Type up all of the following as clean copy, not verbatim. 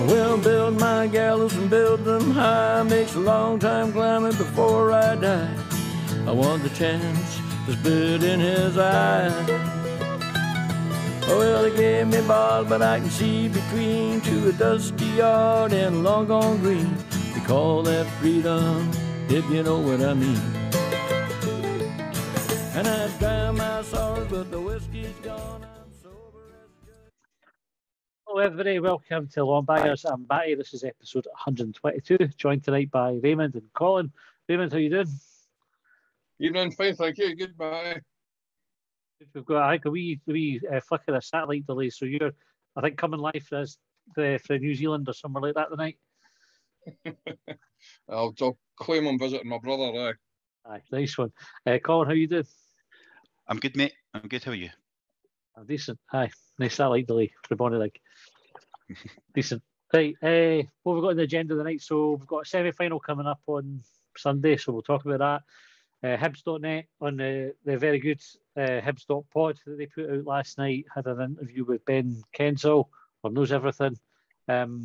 Well, build my gallows and build them high. Makes a long time climbing before I die. I want the chance to spit in his eye. Well, they gave me bars, but I can see between to a dusty yard and a long gone green. They call that freedom, if you know what I mean. And I drown my sorrows, but the whiskey's gone. I'm sober as good. Hello everybody, welcome to Longbangers. I'm Matty. This is episode 122, joined tonight by Raymond and Colin. Raymond, how you doing? Evening, fine, thank you. Goodbye. We've got, I think, a wee flicker of satellite delay, so you're, I think, coming live for New Zealand or somewhere like that tonight. I'll claim I'm visiting my brother. Aye, nice one. Colin, how you doing? I'm good, mate. I'm good. How are you? I'm decent. Aye, nice satellite delay for Bonnie like. Decent. Right, what we've got on the agenda tonight, so we've got a semi-final coming up on Sunday, so we'll talk about that. Hibs.net on the very good Hibs.pod that they put out last night had an interview with Ben Kensell, or knows everything. So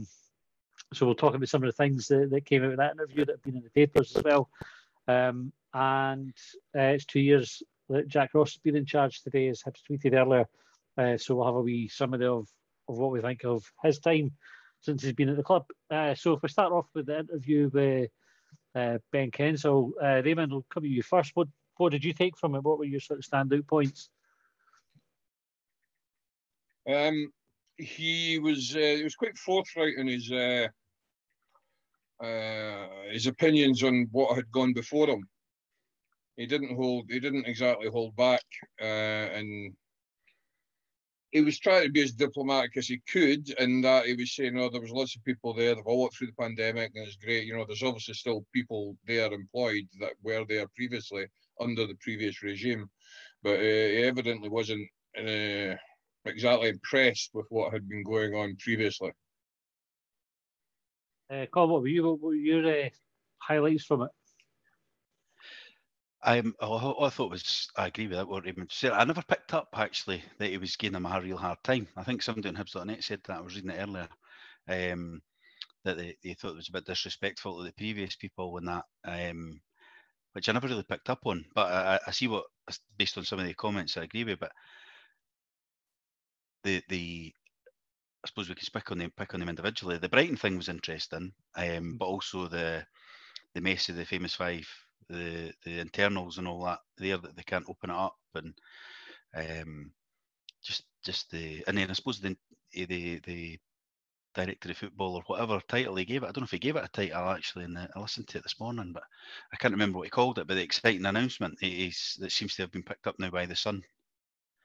we'll talk about some of the things that came out of that interview that have been in the papers as well. And it's 2 years that Jack Ross has been in charge today, as Hibs tweeted earlier. So we'll have a wee summary of what we think of his time since he's been at the club. So if we start off with the interview with Ben Kensell, Raymond, will come to you first. What did you take from it? What were your sort of standout points? He was quite forthright in his opinions on what had gone before him. He didn't exactly hold back, and he was trying to be as diplomatic as he could, in that he was saying, there was lots of people there, they've all worked through the pandemic, and it's great. There's obviously still people there employed that were there previously under the previous regime, but he evidently wasn't exactly impressed with what had been going on previously. Colin, what were your highlights from it? All I thought was, I agree with that, what Raymond said. I never picked up, actually, that he was giving them a real hard time. I think somebody on Hibs.net said that. I was reading it earlier, that they thought it was a bit disrespectful to the previous people and that, which I never really picked up on. But I see what, based on some of the comments, I agree with. But I suppose we can pick on them individually. The Brighton thing was interesting, but also the mess of the famous five, the internals and all that there, that they can't open it up, and just the, and then I suppose the director of football or whatever title he gave it. I don't know if he gave it a title actually, and I listened to it this morning, but I can't remember what he called it. But the exciting announcement that seems to have been picked up now by the Sun.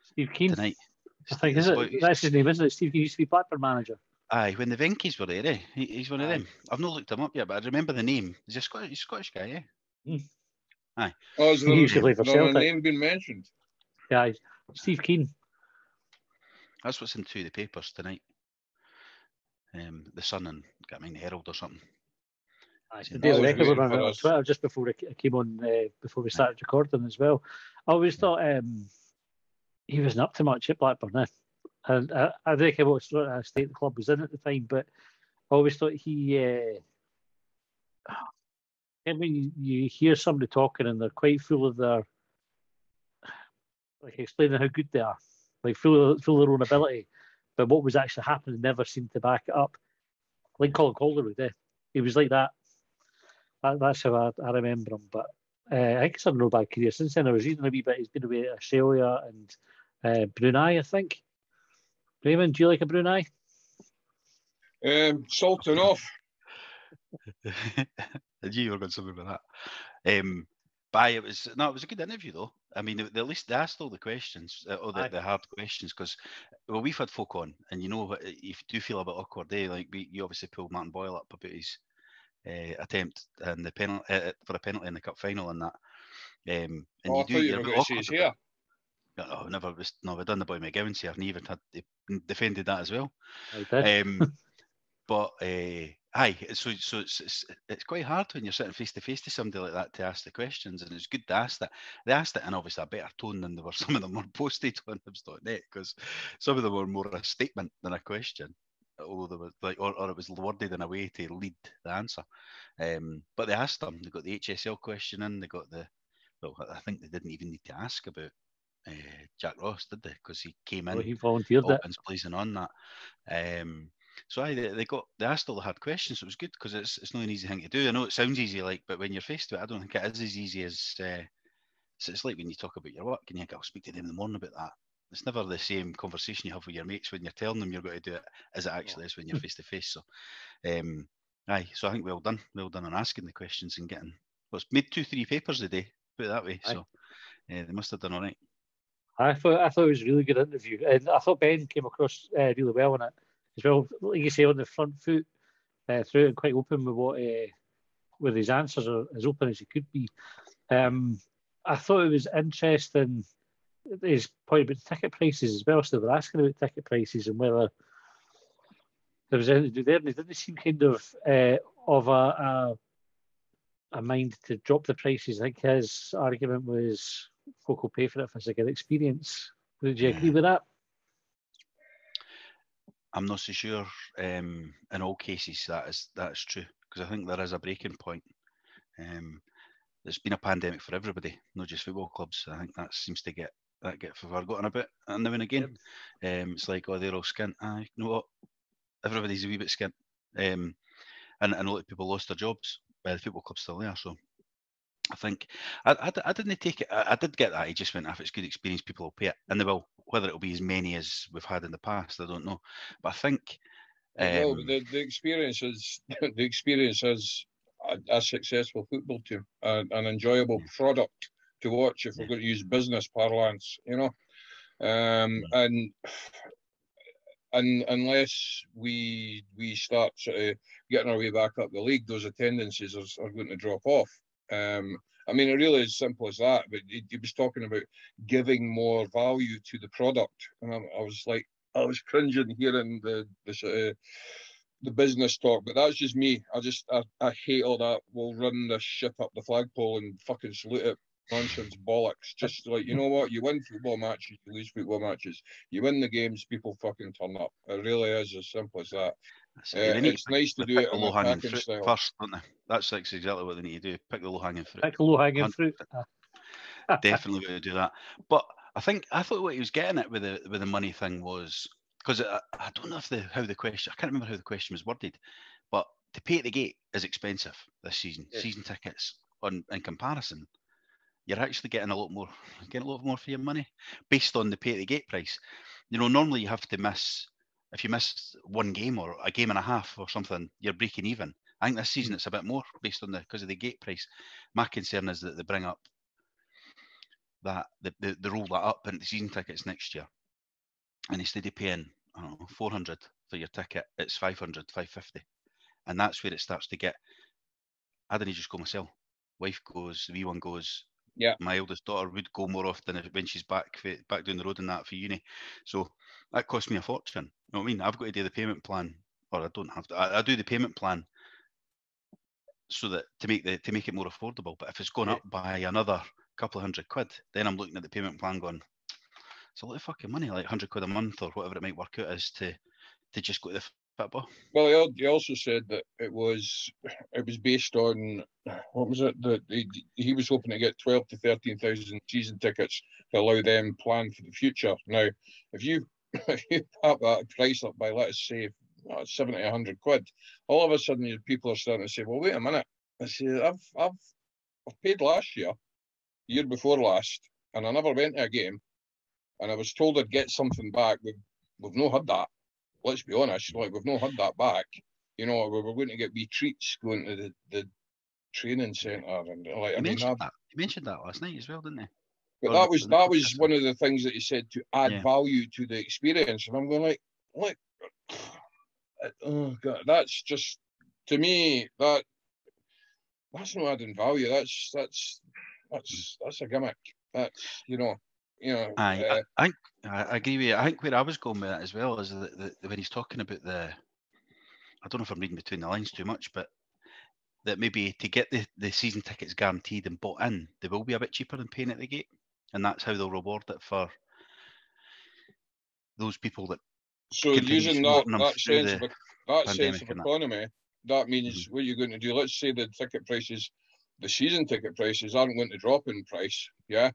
Steve Keane tonight. I think that's his name, isn't it? Steve Keane used to be Blackburn manager. Aye, when the Venkies were there, he's one of them. I've not looked him up yet, but I remember the name. He's a Scottish guy, Aye. Oh, is there He used to play for Celtic. A name been mentioned? Yeah, Steve Keane. That's what's in two of the papers tonight. The Sun and the Herald or something. Aye, the Daily Record were on Twitter just before it came on, before we started recording as well. I always thought he wasn't up to much at Blackburn. And I don't know what sort of state the club was in at the time, but I always thought and when you hear somebody talking and they're quite full of their, like explaining how good they are, like full of their own ability, but what was actually happening never seemed to back it up. Like Colin Calderwood, he was like that. That's how I remember him. But I think he's had no bad career since then. I was reading a wee bit. He's been away to Australia and Brunei, I think. Raymond, do you like a Brunei? Salt enough. I knew you were going something with that. But it was a good interview though. I mean, at least they asked all the questions, the hard questions, because we've had folk on, and if you do feel a bit awkward, like you obviously pulled Martin Boyle up about his attempt and the penalty for a penalty in the cup final and that. And I thought you were going to say his hair. No, never. No, we've done the boy McGowan's here, and he even had defended that as well. I did. But Aye, so it's quite hard when you're sitting face to face to somebody like that to ask the questions, and it's good to ask that. They asked it in obviously a better tone than they were. Some of them were posted on Hibs.net because some of them were more a statement than a question, although they were like, or it was worded in a way to lead the answer. But they asked them. They got the HSL question in. They got the. Well, I think they didn't even need to ask about Jack Ross, did they? Because he came in. He volunteered all it. guns blazing on that. So they asked all the hard questions. So it was good because it's not an easy thing to do. I know it sounds easy, but when you're faced with it, I don't think it is as easy as. So it's like when you talk about your work and you think, I'll speak to them in the morning about that. It's never the same conversation you have with your mates when you're telling them you're going to do it as it actually is when you're face to face. So, aye. So I think well done on asking the questions and getting. Well, it's made 2-3 papers a day. Put it that way. Aye. So they must have done all right. I thought it was a really good interview, and I thought Ben came across really well in it as well. Like you say, on the front foot through it, and quite open with what with his answers, are as open as he could be. I thought it was interesting his point about ticket prices as well. So they were asking about ticket prices and whether there was anything to do there. And they didn't seem kind of a mind to drop the prices. I think his argument was folk will pay for it if it's a good experience. Would you agree with that? I'm not so sure in all cases that's true, because I think there is a breaking point. There's been a pandemic for everybody, not just football clubs. I think that seems to get forgotten a bit now and again. It's like, oh, they're all skint. You know what? Everybody's a wee bit skint. And a lot of people lost their jobs. The football club's still there, so I think I didn't take it. I did get that. He just went, if it's good experience, people will pay it, and they will. Whether it'll be as many as we've had in the past, I don't know. But I think well, the experience is a successful football team, an enjoyable product to watch. If we're going to use business parlance, you know, and unless we start sort of getting our way back up the league, those attendances are going to drop off. I mean, it really is simple as that. But he was talking about giving more value to the product, and I was cringing hearing the sort of the business talk. But that's just me. I hate all that. We'll run this shit up the flagpole and fucking salute it. Nonsense bollocks. Just like, you know what? You win football matches, you lose football matches. You win the games, people fucking turn up. It really is as simple as that. It's nice to do it in attacking style first, don't they? That's exactly what they need to do. Pick the low-hanging fruit. Pick the low-hanging fruit. Definitely going to do that. But I thought what he was getting at with the money thing was, because I don't know how the question. I can't remember how the question was worded, but to pay at the gate is expensive this season. Yeah. Season tickets in comparison, you're actually getting a lot more for your money based on the pay at the gate price. You know, normally you have to miss. If you miss one game or a game and a half or something, you're breaking even. I think this season it's a bit more based on because of the gate price. My concern is that they bring up that they roll that up into season tickets next year, and instead of paying, I don't know, 400 for your ticket, it's 500, 550, and that's where it starts to get. I didn't just go myself. Wife goes, the wee one goes. Yeah. My eldest daughter would go more often when she's back down the road and that for uni. So that cost me a fortune. You know what I mean? I've got to do the payment plan, or I don't have to. I do the payment plan so that to make it more affordable. But if it's going up by another couple of £100, then I'm looking at the payment plan going, it's a lot of fucking money, like £100 a month or whatever it might work out as to just go to the football. Well, he also said that it was based on, what was it, that he was hoping to get 12 to 13,000 season tickets to allow them plan for the future. Now, if you pop that price up by, let's say, 70, £100, all of a sudden people are starting to say, well, wait a minute. I say, I've paid last year, year before last, and I never went to a game, and I was told I'd get something back. We've not had that. Let's be honest, like, we've not had that back. You know, we were going to get wee treats going to the training centre, and like, He mentioned that last night as well, didn't he? But that was one of the things that he said to add value to the experience, and I'm going like, oh god, that's just, to me, that's not adding value. That's a gimmick. That's I agree with you. I think where I was going with that as well is that when he's talking about the I don't know if I'm reading between the lines too much, but that maybe to get the season tickets guaranteed and bought in, they will be a bit cheaper than paying at the gate, and that's how they'll reward it for those people that. So using that sense of economy, that means what you're going to do. Let's say the ticket prices, the season ticket prices, aren't going to drop in price, yeah,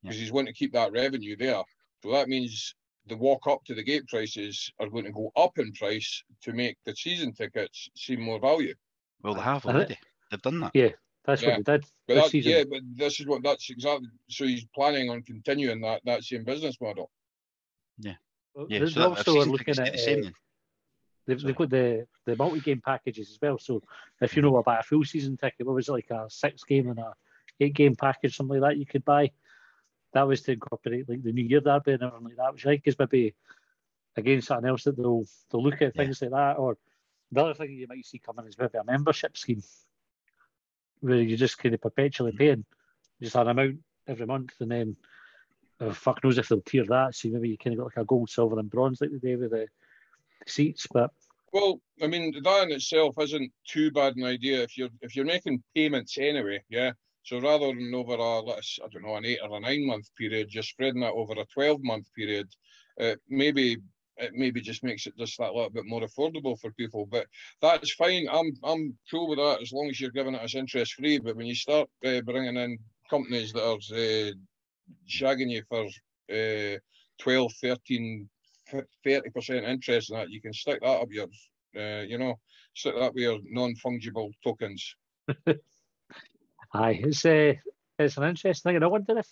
because he's wanting to keep that revenue there. So that means the walk up to the gate prices are going to go up in price to make the season tickets seem more value. Well, they have already. They've done that. Yeah, that's what they did but this season. Yeah, but that's exactly. So he's planning on continuing that same business model. Yeah. Well, yeah. They also are looking at the same then. They've got the multi-game packages as well. So if you know about a full season ticket, what was it, like a 6-game and a 8-game package, something like that you could buy? That was to incorporate like the New Year Derby and everything like that, which I think is maybe again something else that they'll look at, things like that. Or the other thing you might see coming is maybe a membership scheme where you're just kind of perpetually paying just an amount every month, and then fuck knows if they'll tier that. So maybe you kind of got like a gold, silver, and bronze like they do with the seats. But well, I mean, that in itself isn't too bad an idea if you're making payments anyway, yeah. So rather than over an 8 or a 9 month period, just spreading that over a 12-month period, maybe just makes it just that little bit more affordable for people. But that's fine. I'm cool with that as long as you're giving it as interest free. But when you start bringing in companies that are shagging you for 12, 13, 30% interest in that, you can stick that up your, stick that with your non-fungible tokens. Aye, it's an interesting thing, and I wonder if,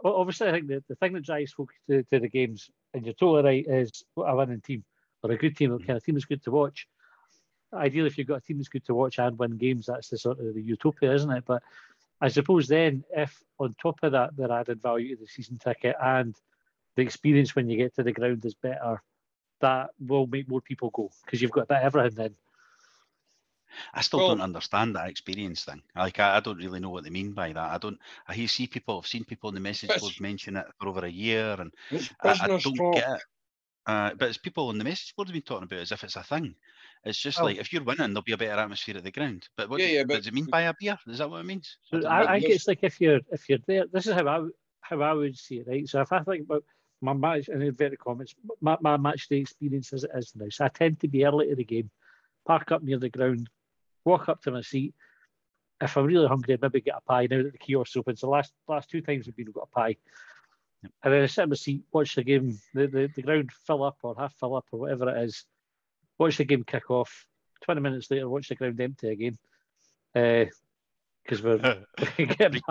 obviously, I think the thing that drives folk to the games, and you're totally right, is a winning team or a good team, a kind of team that's good to watch. Ideally, if you've got a team that's good to watch and win games, that's the sort of the utopia, isn't it? But I suppose then, if on top of that, they're added value to the season ticket and the experience when you get to the ground is better, that will make more people go because you've got a bit of everything then. I still don't understand that experience thing. Like, I don't really know what they mean by that. I've seen people in the message boards mention it for over a year, and I don't get it. But it's people on the message boards have been talking about it as if it's a thing. It's just like, if you're winning, there'll be a better atmosphere at the ground. But what does it mean by a beer? Is that what it means? So I think it's like if you're there. This is how I would see it, right? So if I think about my match, in inverted comments, my match day experience as it is now. So I tend to be early to the game, park up near the ground, walk up to my seat. If I'm really hungry, I'd maybe get a pie now that the kiosk's open. So last 2 times we've got a pie. And then I sit in my seat, watch the game, the ground fill up or half fill up or whatever it is. Watch the game kick off. 20 minutes later, watch the ground empty again. Because we're getting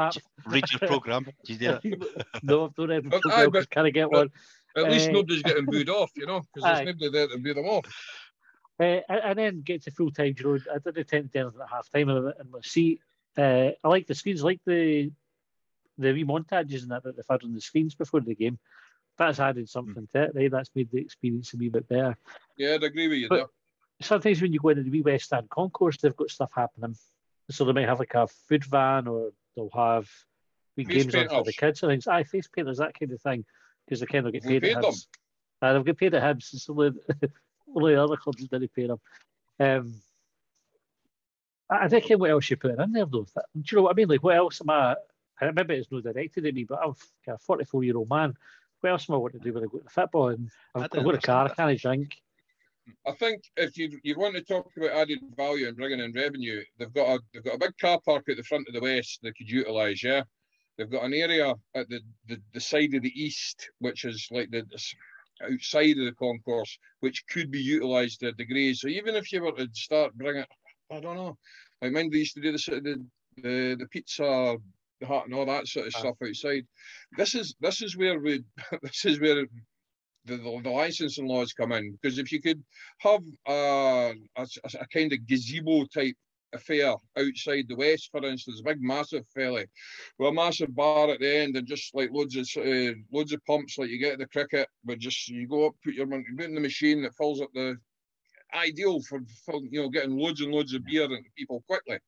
read your programme. Did you do that? No, I've not read my programme because can I get one? At least nobody's getting booed off, because there's nobody there to boo them off. And then get to full time. I didn't tend to do anything at half time in my seat. I like the screens, I like the wee montages and that they've had on the screens before the game. That's added something to it, right? That's made the experience a wee bit better. Yeah, I'd agree with you there. Sometimes when you go into the wee West Stand concourse, they've got stuff happening. So they might have like a food van, or they'll have wee games on for the kids and things. Face painters, that kind of thing, because they kind of get paid at Hibs. They'll get paid at Hibs. So only the other clubs didn't pay them. I think what else you put in there though. Do you know what I mean? Like, what else am I? Maybe it's not directed at me, but I'm a 44-year-old man. What else am I wanting to do when I go to the football? And I've got a car, I can't drink. I think if you want to talk about added value and bringing in revenue, they've got a big car park at the front of the west they could utilise. Yeah, they've got an area at the side of the east, which is like the outside of the concourse, which could be utilised to a degree. So even if you were to start bringing, I don't know, I mind they used to do the pizza hut and all that sort of stuff outside. This is where the licensing laws come in, because if you could have a kind of gazebo type affair outside the west, for instance, a big massive fella with a massive bar at the end and just like loads of pumps like you get at the cricket, but just you go up, put in the machine that fills up the ideal for getting loads and loads of beer into people quickly.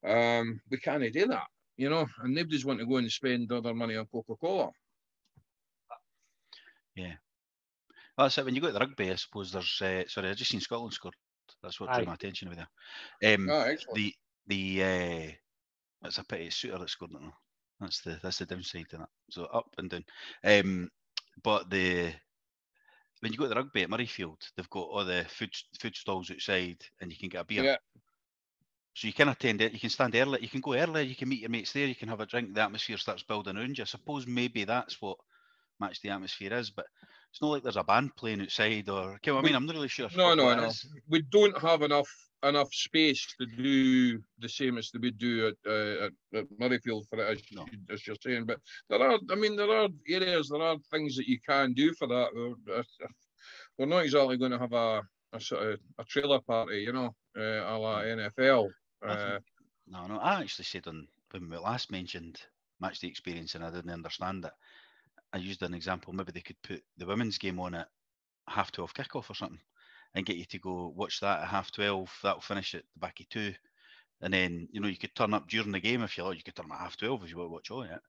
We can't do that, and nobody's want to go and spend all their money on Coca-Cola. Yeah. Well, that's it. When you go to the rugby, I suppose there's... sorry, I just seen Scotland scored. That's what drew my attention over there. Excellent. It's a pity it's Suter that scored it. That's the downside to that. So up and down. But when you go to the rugby at Murrayfield, they've got all the food stalls outside, and you can get a beer. Yeah. So you can attend it. You can stand early. You can go early. You can meet your mates there. You can have a drink. The atmosphere starts building around you. I suppose maybe that's what Match the Atmosphere is, but it's not like there's a band playing outside or. I mean, I'm not really sure. No. We don't have enough space to do the same as we do at Murrayfield for it, as you're saying. But there are areas, there are things that you can do for that. We're not exactly going to have a sort of a trailer party, a la NFL. No. I actually said when we last mentioned Match the Experience, and I didn't understand it. I used an example. Maybe they could put the women's game on at 12:30 kickoff or something, and get you to go watch that at 12:30. That'll finish at the back of 2, and then you could turn up during the game if you like. You could turn up at 12:30 if you want to watch all it,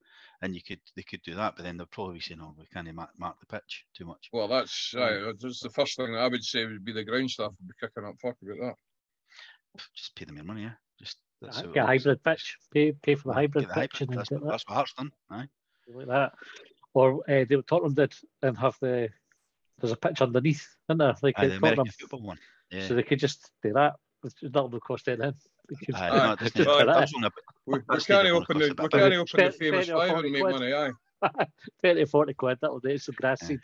and they could do that. But then they'll probably be saying, "Oh, we can't mark the pitch too much." Well, that's the first thing that I would say would be the ground staff would be kicking up fuck about that. Just pay them your money, yeah. Just get a hybrid pitch. Pay for the hybrid pitch. That's what Hearts done, aye. Like that. Or Tottenham did and have there's a pitch underneath, isn't there? Like the American football one. Yeah. So they could just do that. That'll be cost anything. We can't open the famous five and make money, aye. 30 or 40 quid, that'll do it. Some grass seed.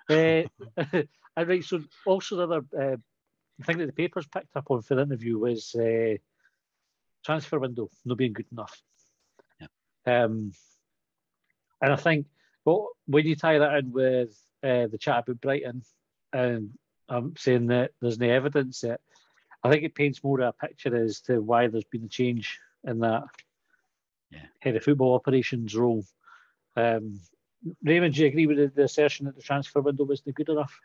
And right, so also the other thing that the papers picked up on for the interview was transfer window not being good enough. Yeah. And I think when you tie that in with the chat about Brighton, and I'm saying that there's no evidence that, I think it paints more of a picture as to why there's been a change in that head of football operations role. Raymond, do you agree with the assertion that the transfer window wasn't good enough?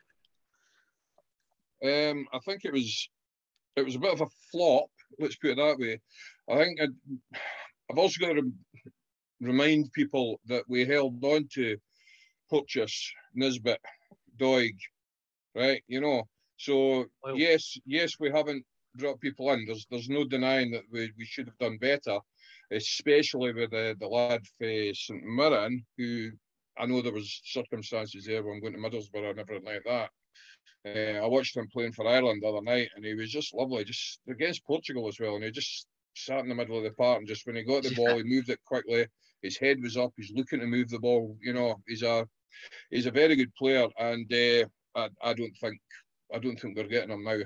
I think it was a bit of a flop. Let's put it that way. I think I've also got to remind people that we held on to Purchase, Nisbet, Doig, right? So yes, we haven't brought people in. There's no denying that we should have done better, especially with the lad for St Mirren, who I know there was circumstances there when going to Middlesbrough and everything like that. I watched him playing for Ireland the other night, and he was just lovely, just against Portugal as well. And he just sat in the middle of the park, and just when he got the ball, he moved it quickly. His head was up. He's looking to move the ball. He's a very good player, and I don't think we're getting him now.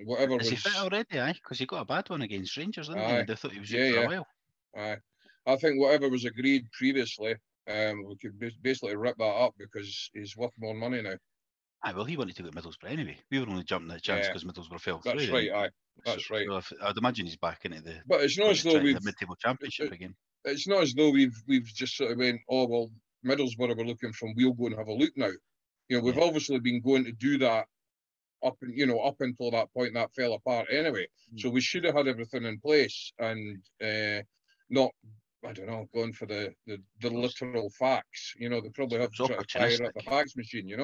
Whatever. Is he fit already? Aye, because he got a bad one against Rangers, didn't he? They thought he was out for a while. Aye, I think whatever was agreed previously, we could basically rip that up because he's worth more money now. Aye, well, he wanted to go to Middlesbrough anyway. We were only jumping at the chance because Middlesbrough fell through. That's right, aye. That's right. So I'd imagine he's back into the. But it's not as though we've the mid-table championship again. It's not as though we've just sort of went, oh well, Middlesbrough were looking from. We'll go and have a look now. We've obviously been going to do that up until that point that fell apart anyway. So we should have had everything in place and not, I don't know, going for the literal facts. They probably have to try to fire up the fax machine.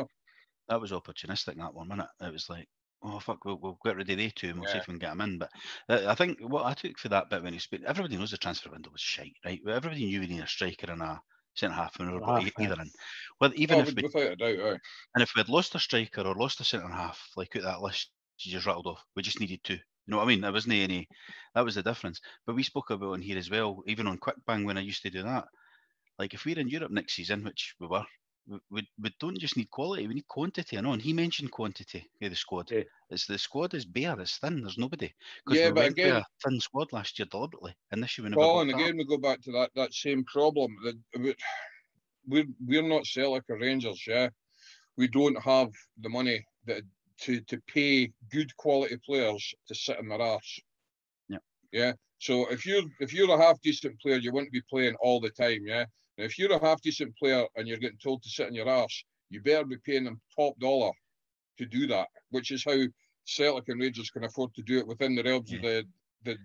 That was opportunistic, that one, wasn't it? It was like, oh fuck, we'll get rid of they two and we'll see if we can get them in. But I think what I took for that bit when he spoke, everybody knows the transfer window was shite, right? Everybody knew we need a striker and a centre half and we were either in. Well, even if without a doubt, and if we had lost a striker or lost a centre half, like out that list you just rattled off, we just needed two. You know what I mean? There wasn't any. That was the difference. But we spoke about on here as well, even on Quick Bang when I used to do that. Like if we're in Europe next season, which we were, we don't just need quality, we need quantity. I know, and he mentioned quantity of the squad. Yeah. The squad is bare, it's thin, there's nobody. Because we went with a thin squad last year deliberately, and this year we never got and again we go back to that same problem. That we're not Celtic or Rangers, we don't have the money to pay good quality players to sit in their arse. Yeah. So if you're a half decent player, you want to be playing all the time, Now, if you're a half decent player and you're getting told to sit in your arse, you better be paying them top dollar to do that, which is how Celtic and Rangers can afford to do it within the realms of the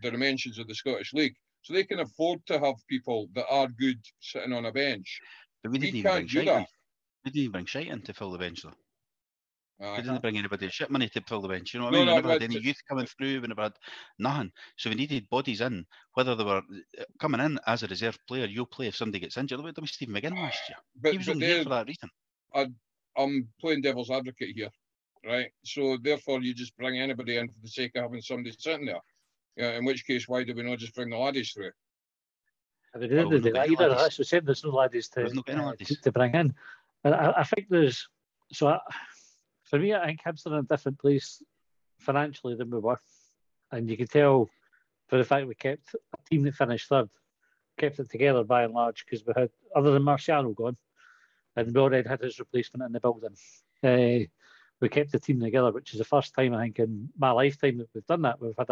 dimensions of the Scottish League. So they can afford to have people that are good sitting on a bench. But we didn't even bring shite in to fill the bench though. We didn't bring anybody shit money to fill the bench. You know what No, I mean? We no, never had but any youth coming through. We never had nothing. So we needed bodies in, whether they were coming in as a reserve player. You'll play if somebody gets injured. Look at Stephen McGinn last year. He was only here for that reason. I'm playing devil's advocate here, right? So therefore, you just bring anybody in for the sake of having somebody sitting there. Yeah, in which case, why do we not just bring the laddies through? I mean, either. That's what said. There's no laddies to bring in. And I think there's for me, I think Hibs are in a different place financially than we were, and you can tell for the fact we kept a team that finished third, kept it together by and large, because we had, other than Marciano gone, and we already had his replacement in the building. We kept the team together, which is the first time I think in my lifetime that we've done that. We've had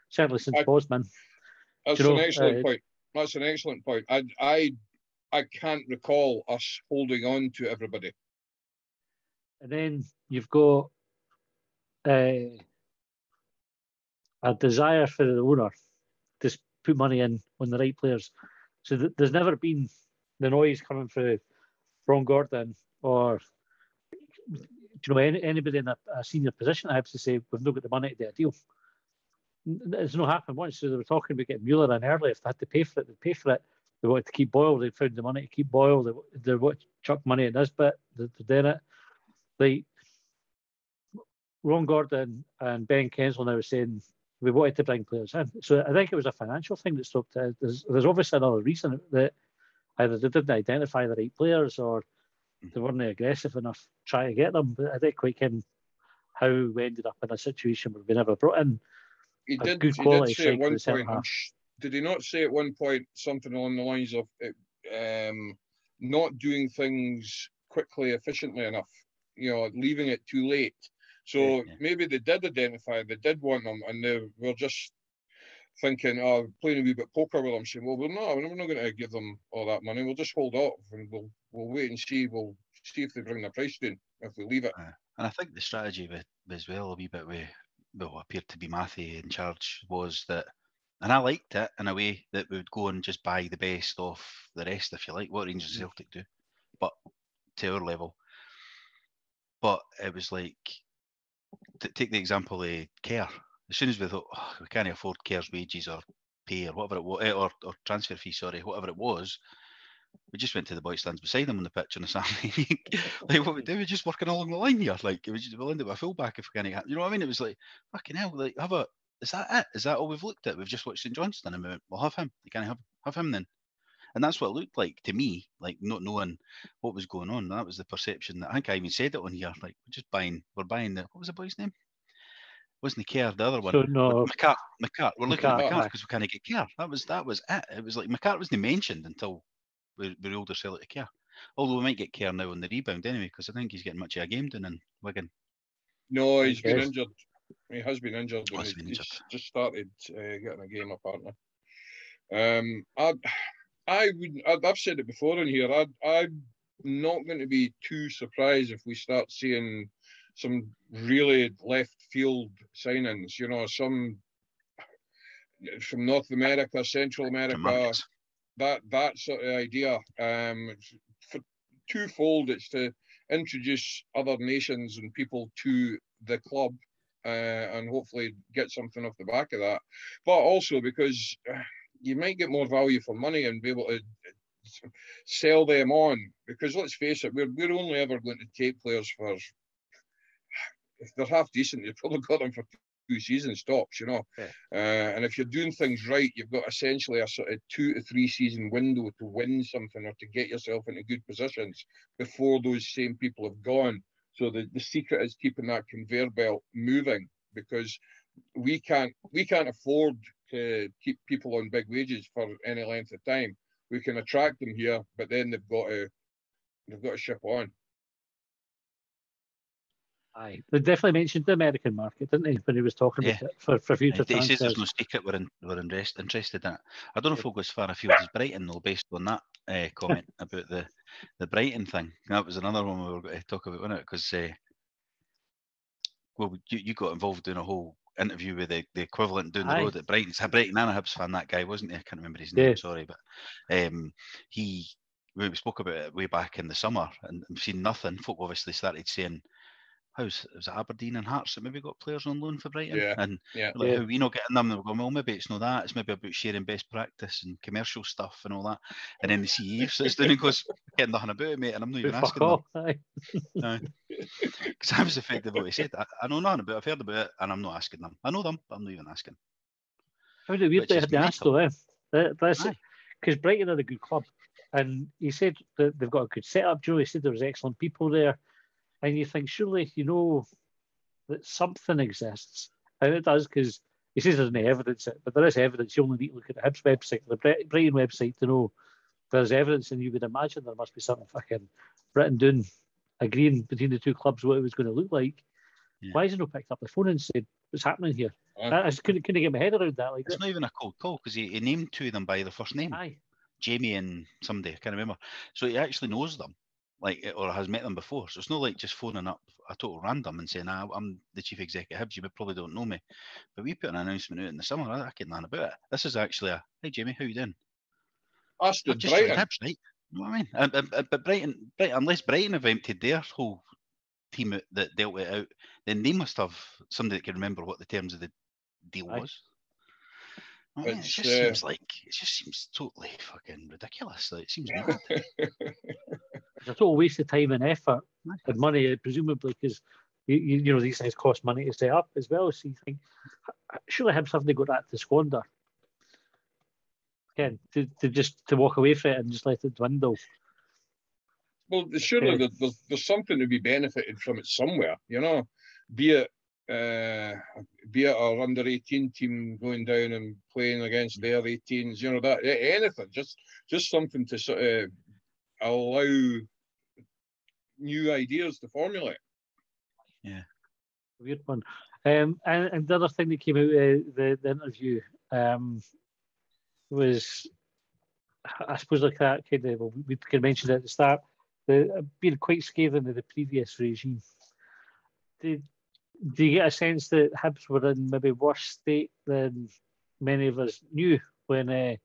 certainly since Bosman. That's an excellent point. That's an excellent point. I can't recall us holding on to everybody. And then you've got a desire for the owner to put money in on the right players. So there's never been the noise coming through Ron Gordon or anybody in a senior position. I have to say we've not got the money to do a deal. It's not happened once. So they were talking about getting Mueller in early. If they had to pay for it, they'd pay for it. They wanted to keep Boyle. They found the money to keep Boyle. They wanted to chuck money in this bit. They're doing it. Like Ron Gordon and Ben Kensell now were saying we wanted to bring players in. So I think it was a financial thing that stopped it. There's obviously another reason that either they didn't identify the right players or they weren't aggressive enough trying to get them. But I didn't quite get how we ended up in a situation where we never brought in He did say at one point, did he not say at one point something along the lines of not doing things quickly, efficiently enough, leaving it too late? So maybe they did identify, they did want them, and they were just thinking, playing a wee bit poker with them, saying, well, we're not going to give them all that money. We'll just hold off and we'll wait and see. We'll see if they bring the price down if we leave it. And I think the strategy as well, a wee bit with what appeared to be Matthew in charge, was that, and I liked it in a way, that we would go and just buy the best off the rest, if you like, what Rangers and Celtic do, but to our level. But it was like, take the example of Kerr. As soon as we thought, we can't afford Kerr's wages or pay or whatever it was, or transfer fee, whatever it was, we just went to the boy stands beside him on the pitch on a Saturday. Like, what we do, we're just working along the line here. Like, we'll end up with a fullback if we can't get, you know what I mean? It was like, fucking hell, like, is that it? Is that all we've looked at? We've just watched St Johnstone and we went, we'll have him. You can't have him then. And that's what it looked like to me, like not knowing what was going on. That was the perception that I think I even said it on here. Like, we're buying what was the boy's name? Wasn't Kerr the other one? So, no, McCart. We're looking at McCart because we can't get Kerr. That was it. It was like McCart wasn't mentioned until we rolled our Celtic to Kerr. Although we might get Kerr now on the rebound anyway, because I think he's getting much of a game down in Wigan. No, he's been injured. He has been injured. He's just started getting a game apparently. I've said it before in here. I'm not going to be too surprised if we start seeing some really left field signings. Some from North America, Central America, that sort of idea. For twofold, it's to introduce other nations and people to the club, and hopefully get something off the back of that. But also because you might get more value for money and be able to sell them on. Because let's face it, we're only ever going to take players for, if they're half decent, you've probably got them for 2 seasons tops, Yeah. And if you're doing things right, you've got essentially a sort of 2 to 3 season window to win something or to get yourself into good positions before those same people have gone. So the secret is keeping that conveyor belt moving, because we can't afford to keep people on big wages for any length of time. We can attract them here, but then they've got to ship on. Aye, they definitely mentioned the American market, didn't they, when he was talking about it for future transfers. He says there's no secret we're interested in it. I don't know if we'll go as far afield as Brighton, though, based on that comment about the Brighton thing. That was another one we were going to talk about, wasn't it? Because you got involved doing a whole interview with the equivalent down the road at Brighton. It's a Brighton and a Hibs fan, that guy, wasn't he? I can't remember his name, sorry, but we spoke about it way back in the summer, and we've seen nothing. Folk obviously started saying, was it Aberdeen and Hearts that maybe got players on loan for Brighton? Yeah, And yeah. like, Yeah. how we not getting them? They were going, well, maybe it's not that. It's maybe about sharing best practice and commercial stuff and all that. And then the CEO sits down and goes, I get nothing about it, mate, and I'm not even Fuck asking them. off. Aye. Because I was effectively what he said. I know nothing about it, I've heard about it, and I'm not asking them. I know them, but I'm not even asking. Found it weird Which they is had the ask mental. though, That's Aye. because Brighton are a good club, and he said that they've got a good setup. Joe, he said there was excellent people there, and you think surely you know that something exists, and it does because he says there's no evidence, but there is evidence. You only need to look at the Hibs website, the Brighton website, to know there's evidence, and you would imagine there must be something fucking written down, agreeing between the two clubs what it was going to look like. Yeah. Why has he not picked up the phone and said what's happening here? Aye. I just couldn't get my head around that. Like It's not even a cold call because he named two of them by their first name. aye. Jamie and somebody, I can't remember. So he actually knows them, like, or has met them before. So it's not like just phoning up a total random and saying, I'm the chief executive of Hibs, you probably don't know me. But we put an announcement out in the summer, I get nothing about it. This is actually a, hey Jamie, how you doing? I I've stood just joined Brighton. Hibs, right? You know what I mean? But Brighton, unless Brighton have emptied their whole team out that dealt it out, then they must have somebody that can remember what the terms of the deal Aye. was. I mean, it It's, just seems totally fucking ridiculous. Like, it seems mad. It's a total waste of time and effort and money, presumably, because you know these things cost money to set up as well. So you think surely Hibs haven't got that to squander. Again, to walk away from it and just let it dwindle. Well, surely there's something to be benefited from it somewhere, you know, be it our under 18 team going down and playing against their 18s, you know, that anything, just something to sort of allow new ideas to formulate. Yeah, Weird one. And the other thing that came out of the interview was, I suppose, like that kind of, we can mention it at the start, being quite scathing of the previous regime. Do you get a sense that Hibs were in maybe worse state than many of us knew when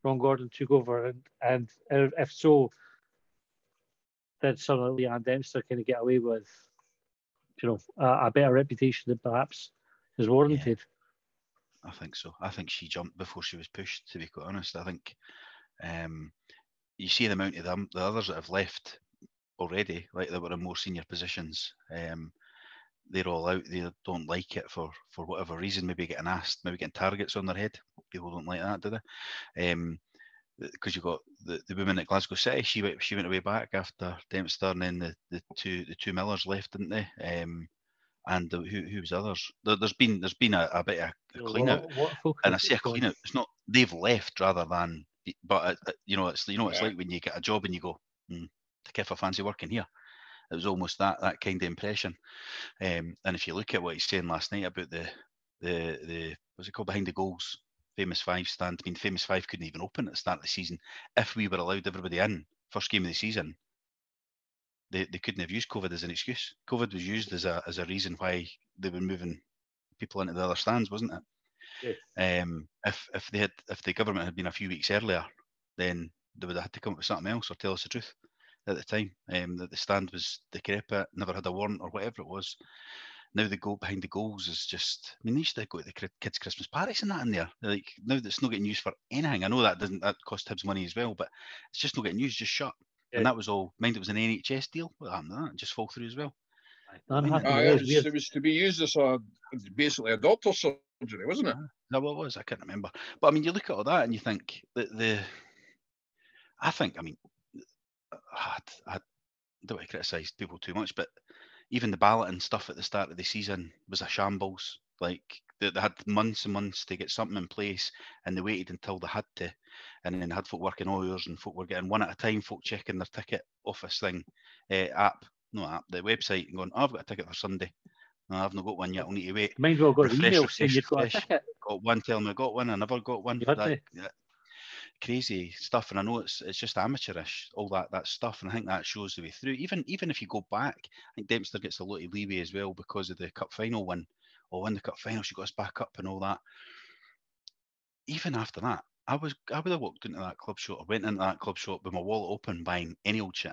Ron Gordon took over? And if so, did someone like Leanne Dempster kind of get away with, you know, a better reputation than perhaps is warranted? I think so. I think she jumped before she was pushed, to be quite honest. I think you see the amount of them, the others that have left already, like that were in more senior positions. They're all out. They don't like it for whatever reason. Maybe getting asked, maybe getting targets on their head. People don't like that, do they? Because you've got the woman at Glasgow City. She went away back after Dempster, and then the two Millers left, didn't they? And who was others? There's been a bit of a clean out, and I say a clean out. It's not they've left rather than, but you know it's like when you get a job and you go, if I fancy working here. It was almost that kind of impression. And if you look at what he's saying last night about the what's it called, behind the goals, Famous Five stand. I mean, Famous Five couldn't even open at the start of the season. If we were allowed everybody in first game of the season, they couldn't have used COVID as an excuse. COVID was used as a reason why they were moving people into the other stands, wasn't it? Yes. If the government had been a few weeks earlier, then they would have had to come up with something else or tell us the truth at the time, that the stand was decrepit, never had a warrant or whatever it was. Now the goal behind the goals is just, I mean, they used to go to the kids' Christmas parties and that in there. Like, now that's not getting used for anything. I know that cost Hibs money as well, but it's just not getting used, just shut. Yeah. And that was all, mind it was an NHS deal. What happened to that? Just fall through as well. It was to be used as basically a doctor's surgery, wasn't it? No, what it was? I can't remember. But I mean, you look at all that and you think that I don't want to criticise people too much, but even the ballot and stuff at the start of the season was a shambles. Like, they had months and months to get something in place, and they waited until they had to, and then had folk working all hours, and folk were getting one at a time, folk checking their ticket office thing, the website, and going, I've got a ticket for Sunday. No, I've not got one yet, I'll need to wait. Mind well, got an email saying you've got a ticket. Got one telling me I got one, I never got one. Crazy stuff, and I know it's just amateurish, all that stuff, and I think that shows the way through. Even if you go back, I think Dempster gets a lot of leeway as well because of the cup final win. Or in the cup final, she got us back up and all that. Even after that, I would have walked into that club shop, or went into that club shop with my wallet open, buying any old shit.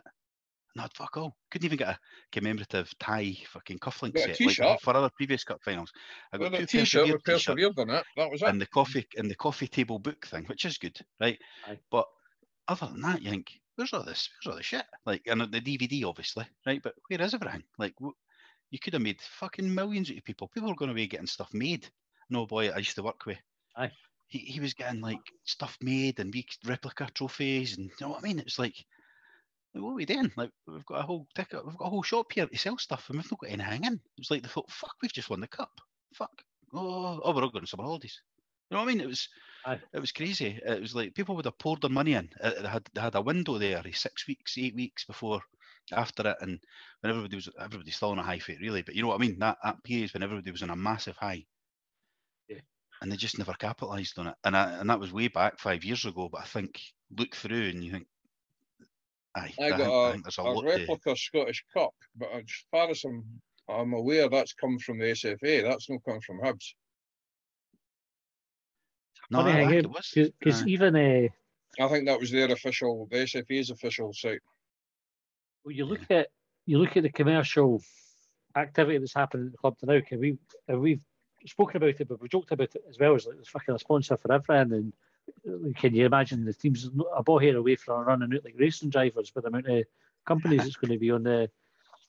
not fuck all. Couldn't even get a commemorative tie fucking cufflink Got a set t-shirt. like for other previous cup finals. I got With a two t-shirt persevered with t-shirts persevered on it. That was it. and the coffee table book thing, which is good, right? Aye. But other than that, you think, where's all this? Where's all the shit? Like, and the DVD, obviously, right? But where is everything? Like, you could have made fucking millions of people. People are going to be getting stuff made. No boy I used to work with. Aye. He was getting like stuff made and replica trophies, and you know what I mean? It's like, what are we doing? Like, we've got a whole ticket, we've got a whole shop here to sell stuff, and we've not got anything in. It's like they thought, fuck, we've just won the cup. Fuck. Oh, we're all going to summer holidays. You know what I mean? It was crazy. It was like people would have poured their money in. They had a window there, 6 weeks, 8 weeks before, after it, and when everybody's still on a high fate, really. But you know what I mean? That period when everybody was on a massive high. Yeah. And they just never capitalised on it. And that was way back 5 years ago. But I think look through and you think, I think there's a lot replica Scottish Cup, but as far as I'm aware, that's come from the SFA. That's not come from Hibs. No, Funny I think thing, it was. because even I think that was their official, the SFA's official site. when you look at the commercial activity that's happening at the club now, we've spoken about it, but we've joked about it as well. As like there's fucking a sponsor for everything, and can you imagine the teams a ball here away from running out like racing drivers with the amount of companies that's going to be on the.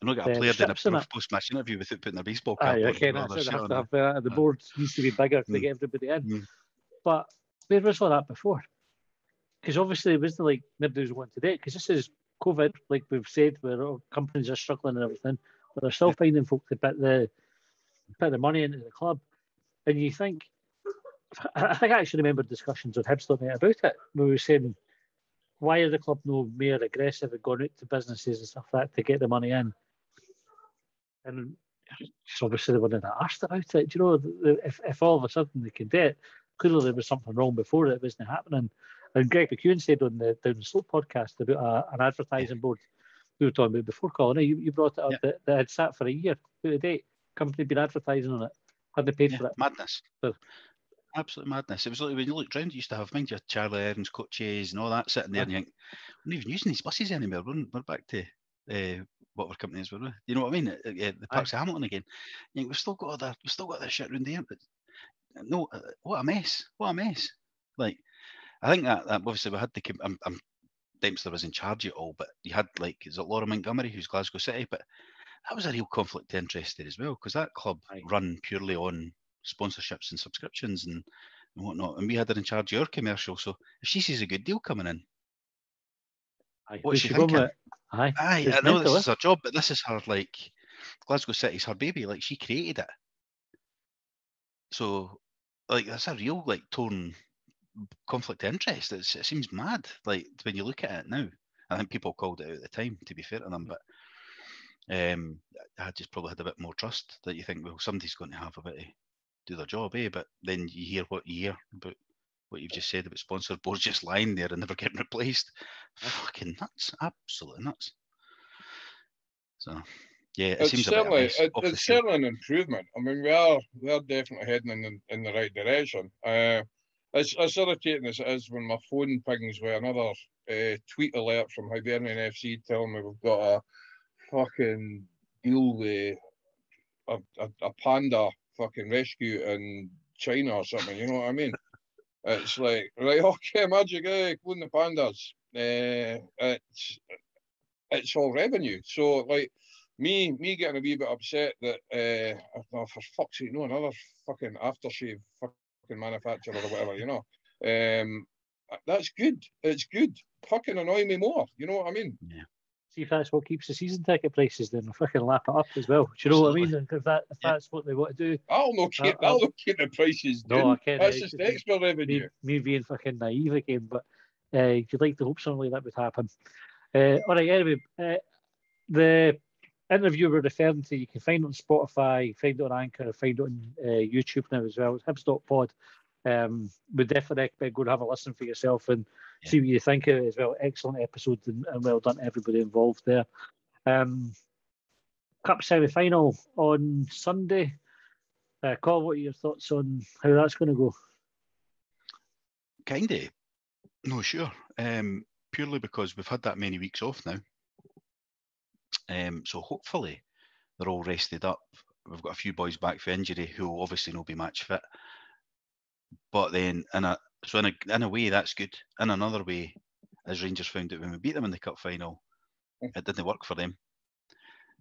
I'm not going to play in a post-match interview without putting a baseball cap on. Okay, that's it. Have to have the board needs to be bigger to get everybody in. But where was all that before? Because obviously it wasn't like nobody was wanting to do it. Because this is COVID, like we've said, where all companies are struggling and everything, but they're still finding folk to put the money into the club. And you think, I think I actually remember discussions with Hibs about it. We were saying, why are the club no more aggressive and going out to businesses and stuff like that to get the money in? And obviously they weren't asked about it. Do you know, if all of a sudden they could do it, clearly there was something wrong before it wasn't happening. And Greg McEwen said on the Down the Slope podcast about an advertising board we were talking about before, Colin. You brought it up that had sat for a year, out of date. Company been advertising on it, hadn't paid for it. Madness. Absolute madness. It was like when you looked round, you used to have, mind you, Charlie Evans coaches and all that sitting there, and you think, we're not even using these buses anymore. We're back to what our companies were. You know what I mean? The Parks of Hamilton again. You think, we've still got that shit round there, but no, what a mess! What a mess! Like, I think that obviously we had the. Dempster was in charge of it all, but you had like, is it Laura Montgomery, who's Glasgow City, but that was a real conflict of interest there as well, because that club run purely on sponsorships and subscriptions and whatnot, and we had her in charge of our commercial. So if she sees a good deal coming in, what's she thinking? I know this is her job, but this is her, like, Glasgow City's her baby. Like, she created it. So, like, that's a real, like, torn conflict of interest. It seems mad, like, when you look at it now. I think people called it out at the time, to be fair to them, but I just probably had a bit more trust that you think, well, somebody's going to have a bit to do their job, but then you hear what you hear about what you've just said about sponsor boards just lying there and never getting replaced. Fucking nuts, absolutely nuts. So, yeah, it seems it's certainly an improvement. I mean, we are definitely heading in the right direction. As irritating as it is when my phone pings with another tweet alert from Hibernian FC telling me we've got a fucking deal with a panda fucking rescue in China or something, you know what I mean? It's like, right, okay, magic, clone the pandas. It's all revenue. So, like, me getting a wee bit upset that, for fuck's sake, no, another fucking aftershave fucking manufacturer or whatever, you know. That's good. It's good. Fucking annoy me more. You know what I mean? Yeah. See if that's what keeps the season ticket prices, then we'll fucking lap it up as well. Do you know what I mean? If that's what they want to do, I'll not keep the prices down. No, I can't. That's just extra revenue. Me being fucking naive again, but you'd like to hope something like that would happen. All right, anyway, the interview we're referring to, you can find it on Spotify, find it on Anchor, find it on YouTube now as well. It's Hibs.pod. We definitely recommend go and have a listen for yourself and see what you think of it as well. Excellent episode and well done to everybody involved there. Cup semi-final on Sunday. Colin, what are your thoughts on how that's going to go? Kind of. No, sure. Purely because we've had that many weeks off now. So hopefully they're all rested up. We've got a few boys back for injury who will obviously not be match fit. But then in a way that's good. In another way, as Rangers found out when we beat them in the cup final, it didn't work for them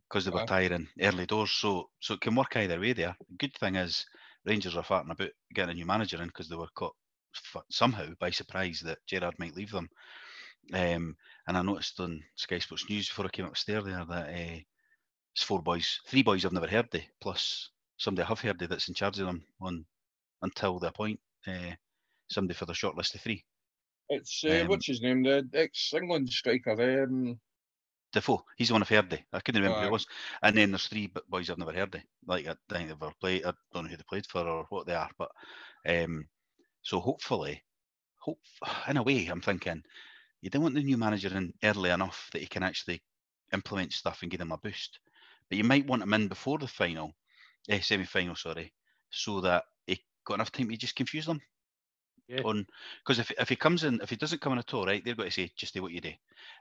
because they were tiring early doors. So it can work either way there. The good thing is Rangers are farting about getting a new manager in because they were caught somehow by surprise that Gerrard might leave them. And I noticed on Sky Sports News before I came upstairs there that it's 4 boys, 3 boys I've never heard of, plus somebody I have heard of that's in charge of them until they appoint somebody for the short list of 3. It's what's his name, the ex-England striker. Defoe. He's the one I've heard of. I couldn't remember who it was. And then there's 3 boys I've never heard of. Like I think they've ever played. I don't know who they played for or what they are. But so hopefully, in a way, I'm thinking you don't want the new manager in early enough that he can actually implement stuff and give them a boost. But you might want him in before the semi-final, so that he got enough time to just confuse them. Yeah. Because if he comes in, if he doesn't come in at all, right, they're going to say just do what you do.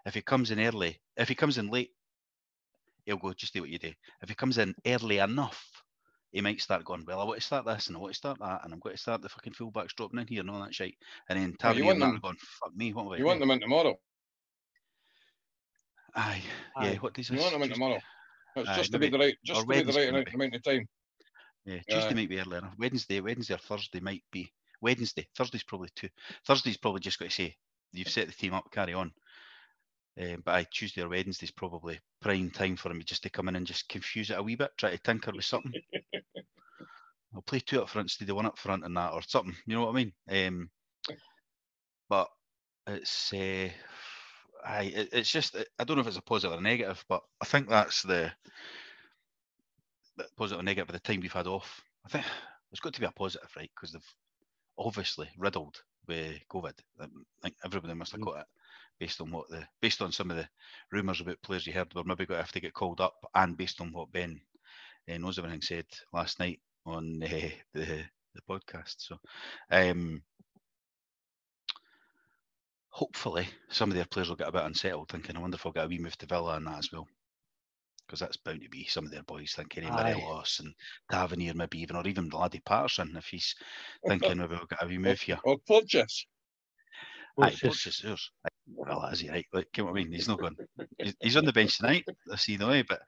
If he comes in early, if he comes in late, he'll go just do what you do. If he comes in early enough, he might start going, well, I want to start this and I want to start that and I'm going to start the fucking fullbacks dropping in here and all that shit. And then Tavernier and that are going, fuck me, what have I You want them in tomorrow? Aye. Yeah, what does this? You want them in tomorrow? It's just to maybe, be the right amount of time. Yeah, Tuesday might be early enough. Wednesday or Thursday might be. Wednesday. Thursday's probably too. Thursday's probably just got to say, you've set the team up, carry on. But Tuesday or Wednesday's probably prime time for him just to come in and just confuse it a wee bit, try to tinker with something. I'll play 2 up front instead of 1 up front and that, or something. You know what I mean? But it's it's just, I don't know if it's a positive or a negative, but I think that's the positive or negative of the time we've had off. I think it's got to be a positive, right? Because they've obviously riddled with COVID. I think everybody must have got it based on some of the rumours about players you heard were maybe going to have to get called up, and based on what Ben knows everything said last night on the podcast. So hopefully some of their players will get a bit unsettled, thinking, I wonder if I'll get a wee move to Villa and that as well. Because that's bound to be some of their boys thinking Morelos and Tavernier maybe even, or even Laddie Patterson if he's thinking maybe we'll get a wee move here. Or Purchase. Purchase. Well, that is he, right? Like, you know what I mean? He's not going. He's on the bench tonight. I see the way, but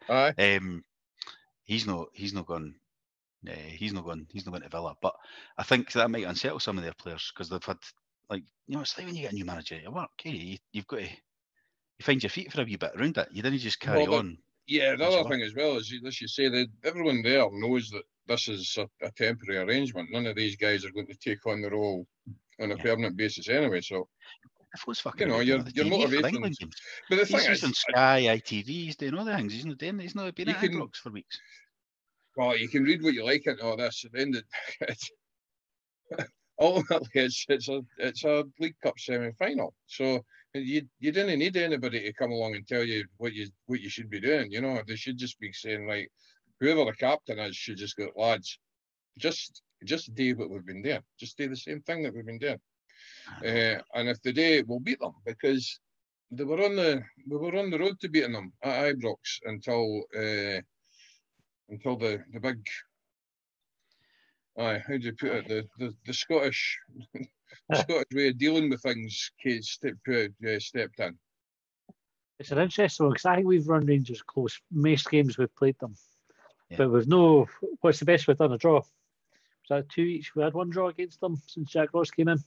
he's not going. He's not going to Villa. But I think that might unsettle some of their players because they've had, like, it's like when you get a new manager at work, you've got to find your feet for a wee bit around it. You didn't just carry on. Yeah, the other thing as well is, as you say, that everyone there knows that this is a temporary arrangement. None of these guys are going to take on the role on a permanent basis anyway. So, your motivation. But the thing is, on Sky, ITV, he's doing all the things. He's not been at Ibrox for weeks. Well, you can read what you like into all this. At the end of it, ultimately, it's a League Cup semi-final. So you didn't need anybody to come along and tell you what you should be doing. They should just be saying, like, whoever the captain is should just go, lads, just do what we've been doing. Just do the same thing that we've been doing. And if they do, we'll beat them, because we were on the road to beating them at Ibrox until the big. How do you put it? The Scottish way of dealing with things stepped in. It's an interesting one, because I think we've run Rangers close most games we've played them, but we've no. What's the best we've done? A draw. Was that 2 each? We had 1 draw against them since Jack Ross came in.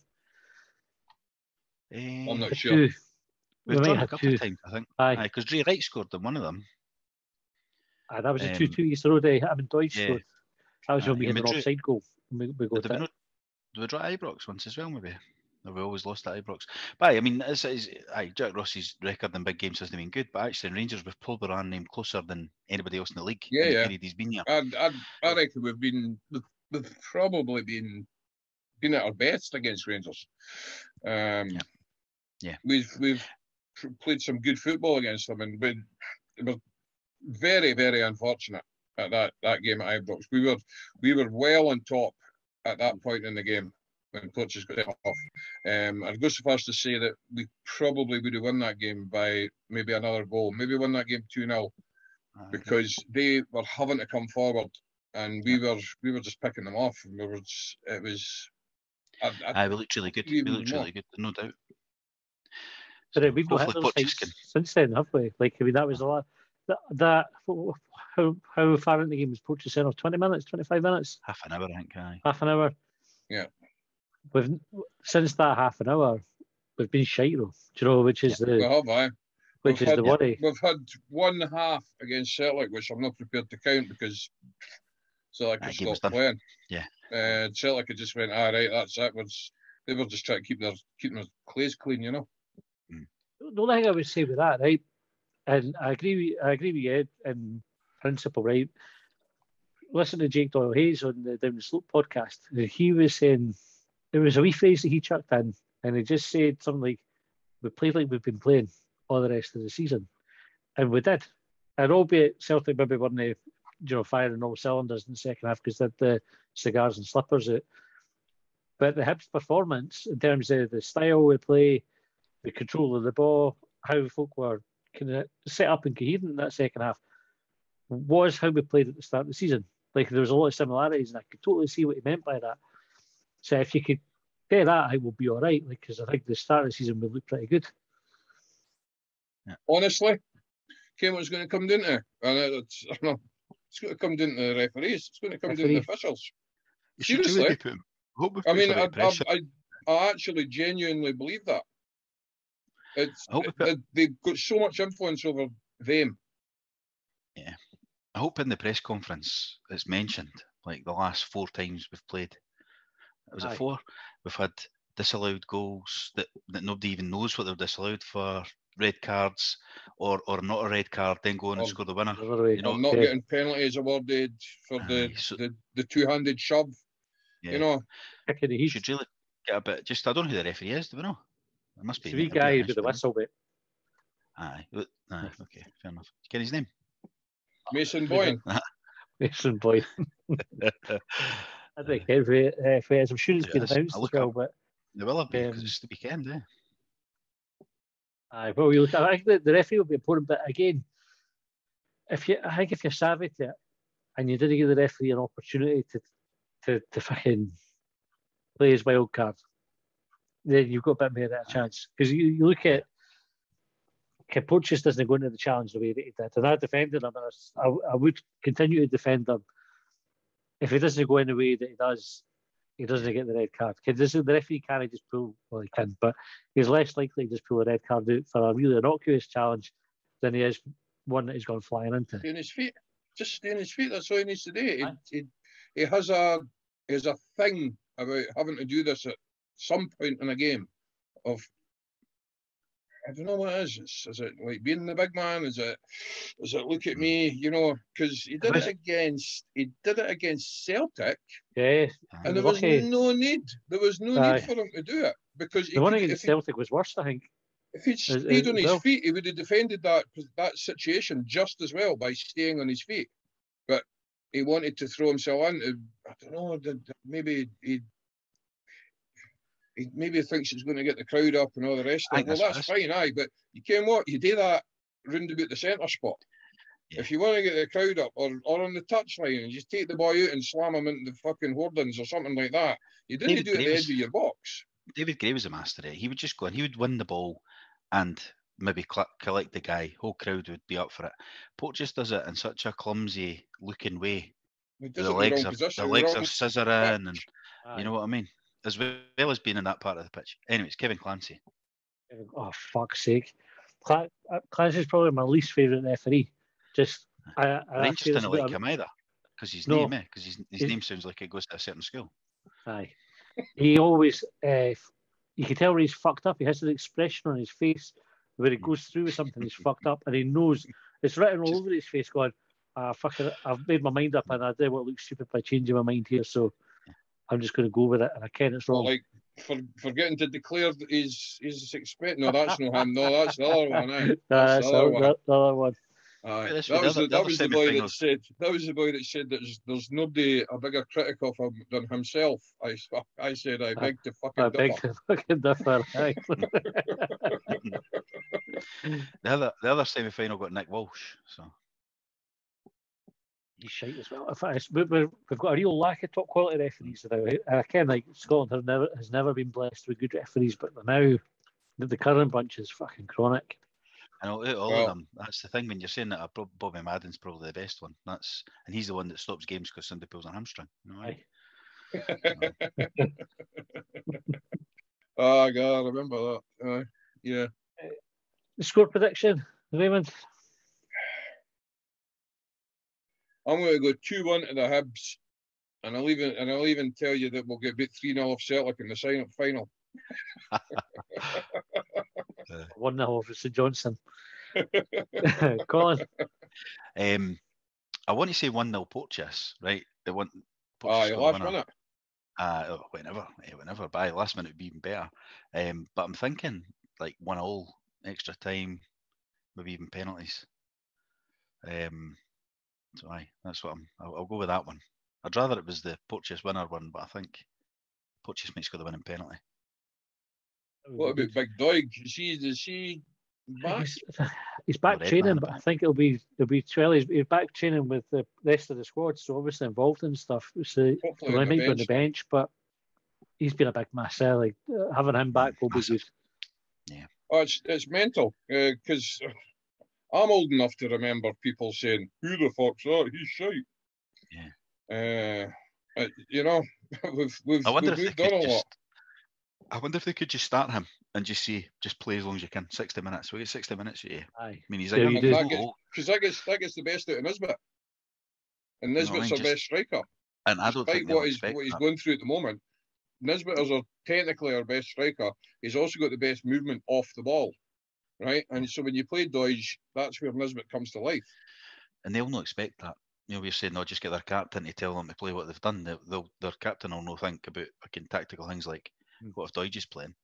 I'm not sure. We've drawn a couple of times, I think. Because Dre Wright scored them, one of them. That was a 2-2 yesterday. I mean, Deutsch scored. That was when we had an offside goal. We got that. Did we draw at Ibrox once as well, maybe? Or we always lost at Ibrox. But I mean, Jack Ross's record in big games hasn't been good, but actually in Rangers we've pulled our name closer than anybody else in the league. In the period he's been here. I reckon we've probably been at our best against Rangers. We've played some good football against them, and we were very, very unfortunate at that game at Ibrox. We were well on top at that point in the game when Purchase got off. I'd go so far as to say that we probably would have won that game by maybe another goal. Maybe won that game 2-0 because they were having to come forward, and we were just picking them off. And we looked really good. We looked really good, no doubt. But we've not hit those heights since then, have we? Like, I mean, that was a lot. How far in the game was Poacher sent off? 20 minutes, 25 minutes? Half an hour, I think. Half an hour. Yeah. Since that half an hour, we've been shite, though. Do you know, which is the worry. We've had one half against Celtic, which I'm not prepared to count because Celtic had stopped playing. Yeah. Celtic had just went, right, that's it. They were just trying to keep their clays clean, you know. The only thing I would say with that, right, and I agree with you, Ed, in principle, right. Listen to Jake Doyle Hayes on the Down the Slope podcast. He was saying, there was a wee phrase that he chucked in, and he just said something like, we played like we've been playing all the rest of the season. And we did. And albeit Celtic maybe weren't firing all cylinders in the second half because they had the cigars and slippers out. But the Hibs performance, in terms of the style we play, the control of the ball, how folk were kind of set up and coherent in that second half, was how we played at the start of the season. Like, there was a lot of similarities, and I could totally see what he meant by that. So if you could get that, I think we'll be all right. Like, because I think the start of the season will look pretty good. Yeah. Honestly, Cameron's going to come down to, it's going to come down to the referees. It's going to come down to the officials. Seriously. I mean, I actually genuinely believe that. They've got so much influence over them. Yeah. I hope in the press conference it's mentioned, like the last 4 times we've played. Was it 4? We've had disallowed goals that nobody even knows what they're disallowed for, red cards, or not a red card, then go on and score the winner. Not getting penalties awarded for the two-handed shove. Yeah. You know. You should really get a bit. I don't know who the referee is, do we know? It must be. It's a wee guy with the whistle bit. Aye, okay, fair enough. Get his name? Mason Boyne. Mason Boyne. I think every I'm sure it's been announced as well, but they will have been because it's the weekend, eh? Aye, well, I think the referee will be important, but again, I think if you're savvy to it and you didn't give the referee an opportunity to fucking play his wild card, then you've got a bit more of a chance. Because you look at Poacher doesn't go into the challenge the way that he did, and I defended him, and I would continue to defend him. If he doesn't go in the way that he doesn't get the red card. The referee can't just pull, well, he can, but he's less likely to just pull a red card out for a really innocuous challenge than he is one that he's gone flying into. Stay on his feet. Just stay on his feet. That's all he needs to do. He has a thing about having to do this at some point in a game of, I don't know what it is. Is it like being the big man? Is it look at me? You know, because he did it against Celtic. Yeah, and there was no need. There was no need for him to do it because the one against Celtic was worse, I think. If he'd stayed on his feet, he would have defended that situation just as well by staying on his feet. But he wanted to throw himself into, I don't know, maybe he thinks he's going to get the crowd up and all the rest of it. Well, that's fine, aye, but you can what? You do that round about the centre spot. Yeah. If you want to get the crowd up or on the touchline and just take the boy out and slam him into the fucking hoardings or something like that, you didn't do it at the edge of your box. David Gray was a master at it. He would just go and he would win the ball and maybe collect the guy. Whole crowd would be up for it. Pope just does it in such a clumsy looking way. The legs are scissoring and you know what I mean? As well as being in that part of the pitch. Anyways, Kevin Clancy. Oh, fuck's sake. Clancy's probably my least favourite referee. I just didn't like him either. Because his name, because his name sounds like it goes to a certain school. Aye. He always, you can tell when he's fucked up. He has an expression on his face where he goes through with something, he's fucked up, and he knows it's written all over his face going, I've made my mind up and I did what looks stupid by changing my mind here, so I'm just going to go with it, and I ken it's wrong. Like, forgetting to declare his expect. No, that's not him. No, that's the other one. Eh? That's the other one. That was the boy that said. That was the boy that said that there's nobody a bigger critic of him than himself. I said I beg to fucking differ. I beg to fucking differ. The other semi-final got Nick Walsh. So He's shite as well. In fact, we've got a real lack of top quality referees now. I can like Scotland has never been blessed with good referees, but now the current bunch is fucking chronic. I know all of them. That's the thing when you're saying that Bobby Madden's probably the best one. And he's the one that stops games because somebody pulls a hamstring. You know, Aye. Oh God, I remember that. Yeah. The score prediction, Raymond. I'm going to go 2-1 to the Hibs, and I'll even tell you that we'll get beat 3-0 off Celtic in the final. 1-0 over St Johnson. Colin. I want to say 1-0 Porteous, right? They want Porteous last minute. Whenever. By last minute would be even better. But I'm thinking like 1-1 extra time, maybe even penalties. So that's what I'll go with that one. I'd rather it was the Porteous winner one, but I think Porteous might score the winning penalty. What about Big Doig? Is she back? He's back training, but I think it'll be 12. He's back training with the rest of the squad, so obviously involved in stuff. So he might be on the bench, but he's been a big mess. Like having him back will be good. Yeah. Oh, it's mental because I'm old enough to remember people saying, "Who the fuck's that? He's shite." Yeah. You know, we've moved on a lot. I wonder if they could just start him and just play as long as you can. 60 minutes. We get 60 minutes. Yeah. Aye. I mean, he's because that gets the best out of Nisbet, and Nisbet's our best striker. And I don't think what he's going through at the moment. Nisbet is technically our best striker. He's also got the best movement off the ball, right? And so when you play Doige, that's where Nisbet comes to life. And they'll not expect that. You know, we're saying they'll just get their captain to tell them to play what they've done. Their captain will not think about fucking tactical things like what if Doige is playing.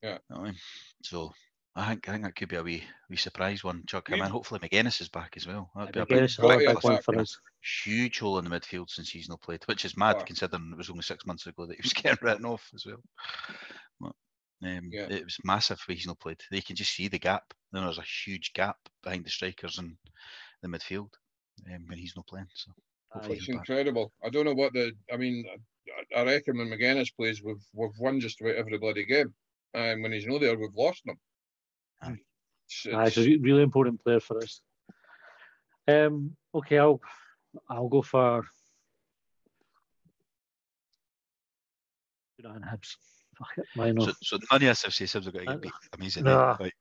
Yeah. You know what I mean? So I think that could be a wee surprise one. Chuck him in. Hopefully McGuinness is back as well. That'd be a big one for us. Huge hole in the midfield since he's not played, which is mad considering it was only 6 months ago that he was getting written off as well. But, it was massive when he's not played. You can just see the gap. Then there's a huge gap behind the strikers and the midfield when he's not playing. So it's incredible. I don't know what I reckon when McGuinness plays, we've won just about every bloody game, and when he's not there, we've lost them. It's a really important player for us. Okay, I'll go for Hibs. Fuck it, why not? So none of us have said Hibs are going to get beat. Amazing. No. Right.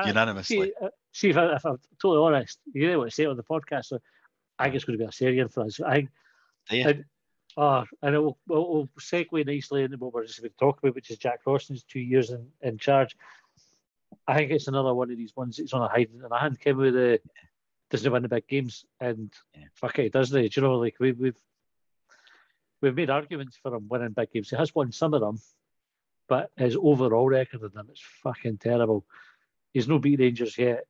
Unanimously. See if I'm totally honest, you know what to say on the podcast. So I think it's going to be a Syrian for us. And we'll segue nicely into what we're just going to talk about, which is Jack Roston's 2 years in charge. I think it's another one of these ones that's on a hiding in a hand. Came with the doesn't win the big games, and fuck it, doesn't he? Do you know, like we've made arguments for him winning big games. He has won some of them, but his overall record of them is fucking terrible. He's no beat Rangers yet.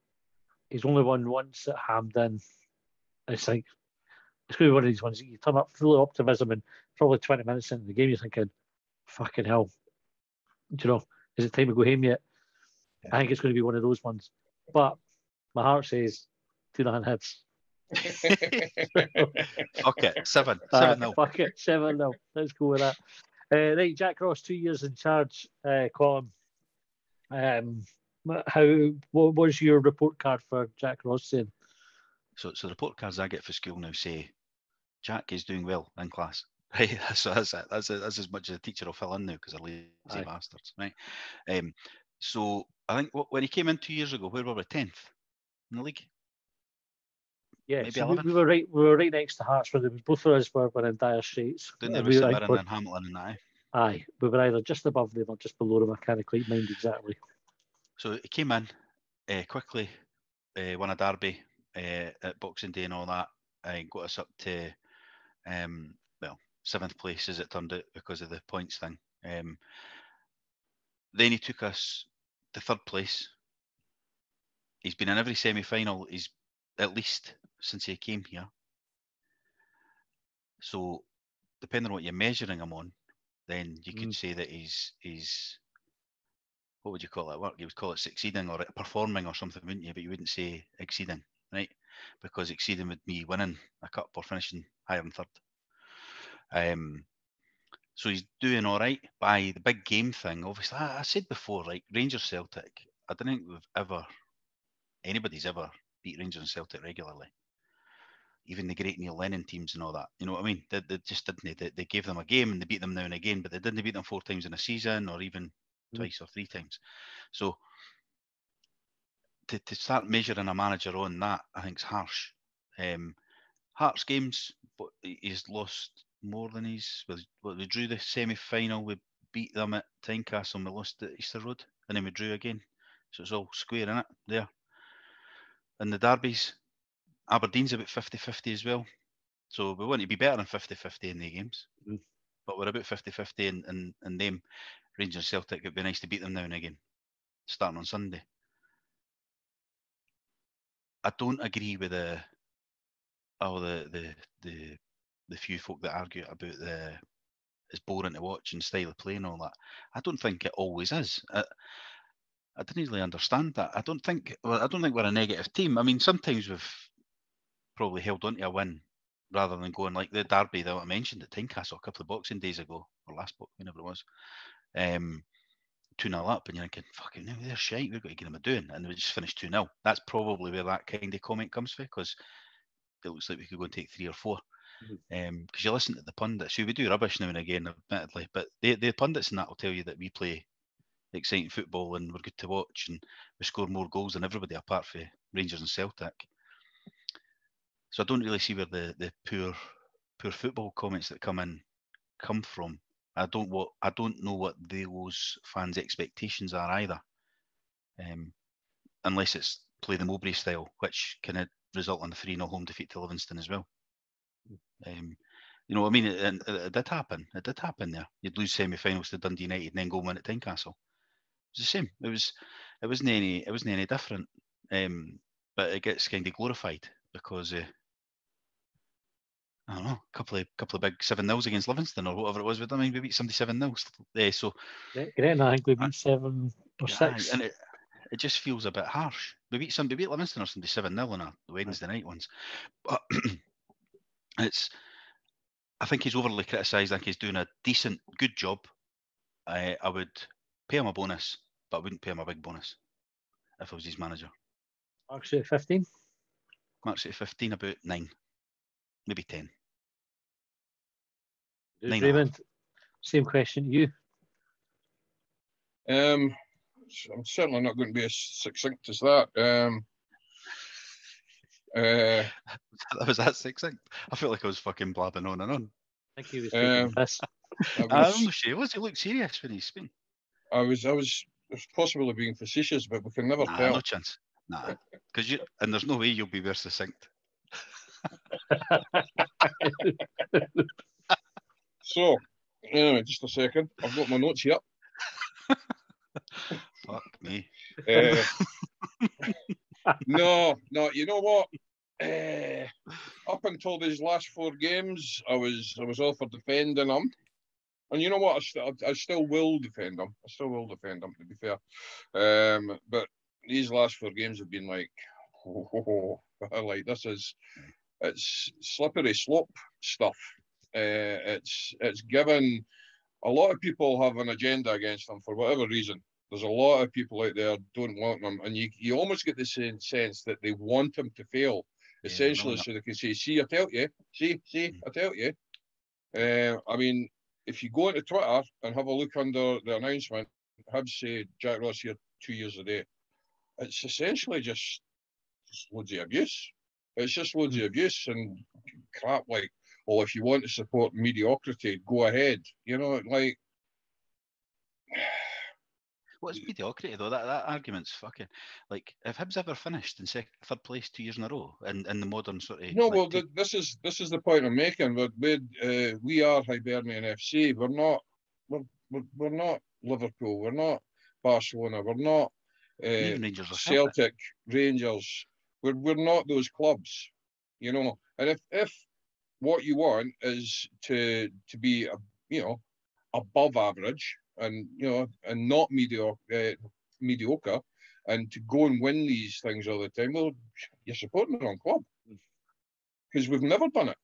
He's only won once at Hampden. It's like it's going to be one of these ones that you turn up full of optimism and probably 20 minutes into the game you're thinking, fucking hell, do you know, is it time to go home yet? I think it's going to be one of those ones. But my heart says 2-0 Hibs. Fuck it, 7-0. Fuck it, 7-0. Let's go with that. Right, Jack Ross, 2 years in charge, Colin. What was your report card for Jack Ross saying? So the report cards I get for school now say Jack is doing well in class. Right, so that's it. That's as much as a teacher will fill in now because they're lazy bastards, right? So I think when he came in 2 years ago, where were we? 10th in the league. Yeah, maybe so 11th. we were right next to Hearts, where both of us were in dire straits. Didn't they St Mirren and Hamilton and that? Aye, we were either just above them or just below them. I can't quite mind exactly. So he came in quickly, won a derby at Boxing Day and all that, and got us up to 7th place as it turned out because of the points thing. Then he took us to 3rd place. He's been in every semi-final. He's at least since he came here. So depending on what you're measuring him on, then you could say that he's what would you call it? You would call it succeeding or performing or something, wouldn't you? But you wouldn't say exceeding, right? because exceeding with me winning a cup or finishing higher than third. So he's doing all right. By the big game thing, obviously, I said before, right, Rangers Celtic, I don't think anybody's ever beat Rangers and Celtic regularly. Even the great Neil Lennon teams and all that. You know what I mean? They just didn't. They gave them a game and they beat them now and again, but they didn't beat them 4 times in a season or even twice or 3 times. So to start measuring a manager on that, I think is harsh. Hearts games, but he's lost more than we drew the semi-final, we beat them at Tynecastle and we lost at Easter Road, and then we drew again. So it's all square in it there. And the derbies, Aberdeen's about 50-50 as well. So we want to be better than 50-50 in the games. But we're about 50-50 in them. Rangers Celtic, it'd be nice to beat them now and again, starting on Sunday. I don't agree with the few folk that argue about it's boring to watch and style of play and all that. I don't think it always is. I didn't really understand that. I don't think we're a negative team. I mean, sometimes we've probably held on to a win rather than going like the derby that I mentioned at Tynecastle a couple of Boxing Days ago, or last book, whenever it was. 2-0 up, and you're thinking, fucking, they're shite, we've got to get them a doing, and we just finished 2-0. That's probably where that kind of comment comes from, because it looks like we could go and take 3 or 4. Because you listen to the pundits, we do rubbish now and again, admittedly, but the pundits and that will tell you that we play exciting football and we're good to watch and we score more goals than everybody apart from Rangers and Celtic. So I don't really see where the poor football comments that come from. I don't know what those fans' expectations are either, unless it's play the Mowbray style, which can result in a 3-0 home defeat to Livingston as well. You know what I mean? It did happen. It did happen there. You'd lose semi-finals to Dundee United and then go win at Tynecastle. It was the same. It wasn't any different. But it gets kind of glorified because I don't know, a couple of big 7-0s against Livingston or whatever it was. I mean, we beat somebody 7-0. So great. I think we beat 7 or 6. And it just feels a bit harsh. We beat Livingston or somebody 7-0 on a Wednesday night once. But I think he's overly criticised. I think he's doing a good job. I would pay him a bonus, but I wouldn't pay him a big bonus if I was his manager. Marks at 15? Marks at 15, about 9. Maybe 10. Raymond, same question to you. I'm certainly not going to be as succinct as that. Was that succinct? I feel like I was fucking blabbing on and on. I think he was taking the piss. I don't know, Shay. Was he look serious when he's speaking? I was possibly being facetious, but we can never tell. No chance. Nah, because and there's no way you'll be more succinct. So, anyway, just a second. I've got my notes here. Fuck me. No, you know what? Up until these last 4 games, I was all for defending them. And you know what? I still will defend them. To be fair. But these last 4 games have been like, like it's slippery slope stuff. It's given a lot of people have an agenda against them for whatever reason. There's a lot of people out there don't want them, and you almost get the sense that they want them to fail, essentially, so they can say, "See, I tell you, I tell you." I mean, if you go into Twitter and have a look under the announcement, Hibs say Jack Ross here 2 years a day. It's essentially just loads of abuse. It's just loads of abuse and crap like, "Oh, if you want to support mediocrity, go ahead." You know, like. What's mediocrity though? That argument's fucking like, if Hibs ever finished in third place 2 years in a row in the modern sort of. No, well, this is the point I'm making. We are Hibernian FC. We're not Liverpool. We're not Barcelona. We're not Celtic, Rangers. We're not those clubs, you know. And if what you want is to be above average and and not mediocre, and to go and win these things all the time, well, you're supporting the wrong club, because we've never done it.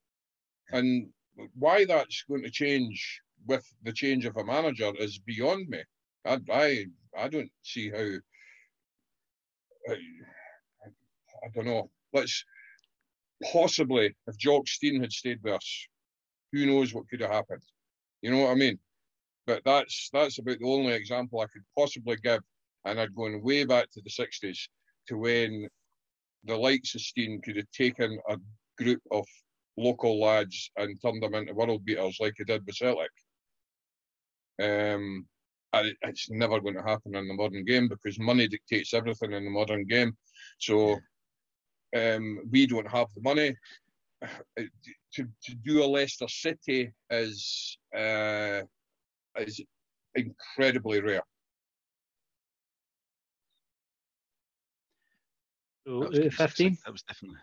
And why that's going to change with the change of a manager is beyond me. I don't see how. I don't know. Let's possibly, if Jock Stein had stayed with us, who knows what could have happened? You know what I mean? But that's about the only example I could possibly give, and I'd gone way back to the 60s to when the likes of Stein could have taken a group of local lads and turned them into world beaters like he did with Celtic. It's never going to happen in the modern game because money dictates everything in the modern game. So we don't have the money. To do a Leicester City is incredibly rare. So, 15? That was definitely.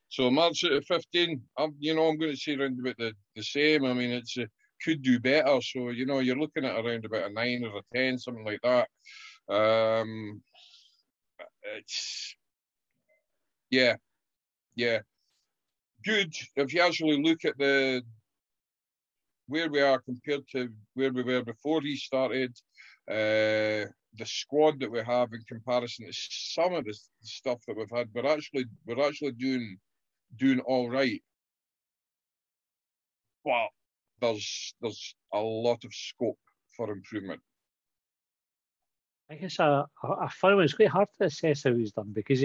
So March out of 15, I'm going to say around about the same. I mean, it's could do better. So, you're looking at around about a 9 or a 10, something like that. It's, yeah. Good. If you actually look at where we are compared to where we were before he started, the squad that we have in comparison to some of the stuff that we've had, we're actually doing all right. But there's a lot of scope for improvement. I guess a fun one. It's quite hard to assess how he's done because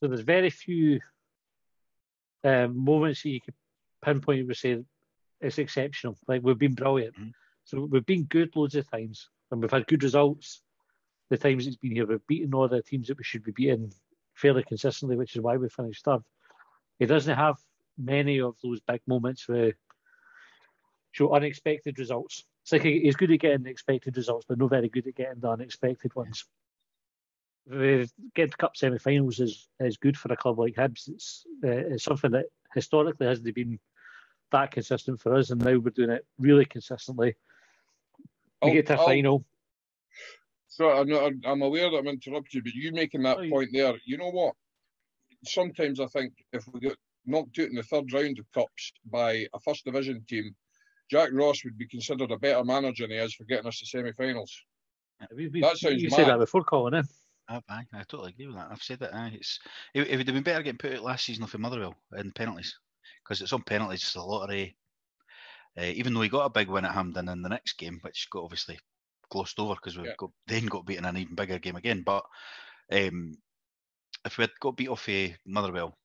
there's very few moments that you could pinpoint and say it's exceptional. Like we've been brilliant. Mm-hmm. So we've been good loads of times and we've had good results. The times it's been here, we've beaten all the teams that we should be beating fairly consistently, which is why we finished third. He doesn't have many of those big moments where show unexpected results. It's like he's good at getting the expected results, but not very good at getting the unexpected ones. Getting to cup semi-finals is good for a club like Hibs. It's something that historically hasn't been that consistent for us, and now we're doing it really consistently. We get to a final. So I'm aware that I'm interrupting you, but you making that point there, you know what? Sometimes I think if we get knocked out in the third round of cups by a first division team, Jack Ross would be considered a better manager than he is for getting us to semi-finals. That sounds you mad. said that before, Colin, eh? I totally agree with that. I've said that. It would have been better getting put out last season off of Motherwell in penalties, because it's on penalties. It's a lottery. Even though he got a big win at Hampden in the next game, which got obviously glossed over because we got beaten in an even bigger game again. But if we had got beat off Motherwell,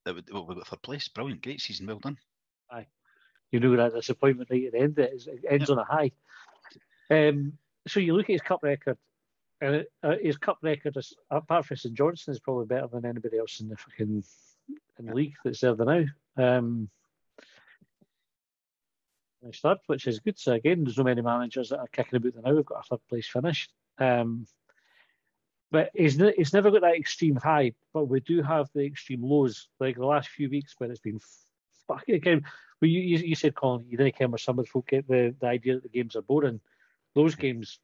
we got third place. Brilliant, great season, well done. Aye, that disappointment right at the end. It ends on a high. So you look at his cup record. His cup record, apart from St Johnstone, is probably better than anybody else in the league that's there now. Third, which is good. So again, there's no many managers that are kicking about there now. We've got a third place finish. But he's never got that extreme high, but we do have the extreme lows, like the last few weeks where it's been fucking again. Well, you said, Colin, you didn't care where some of the folk get the idea that the games are boring. Those games,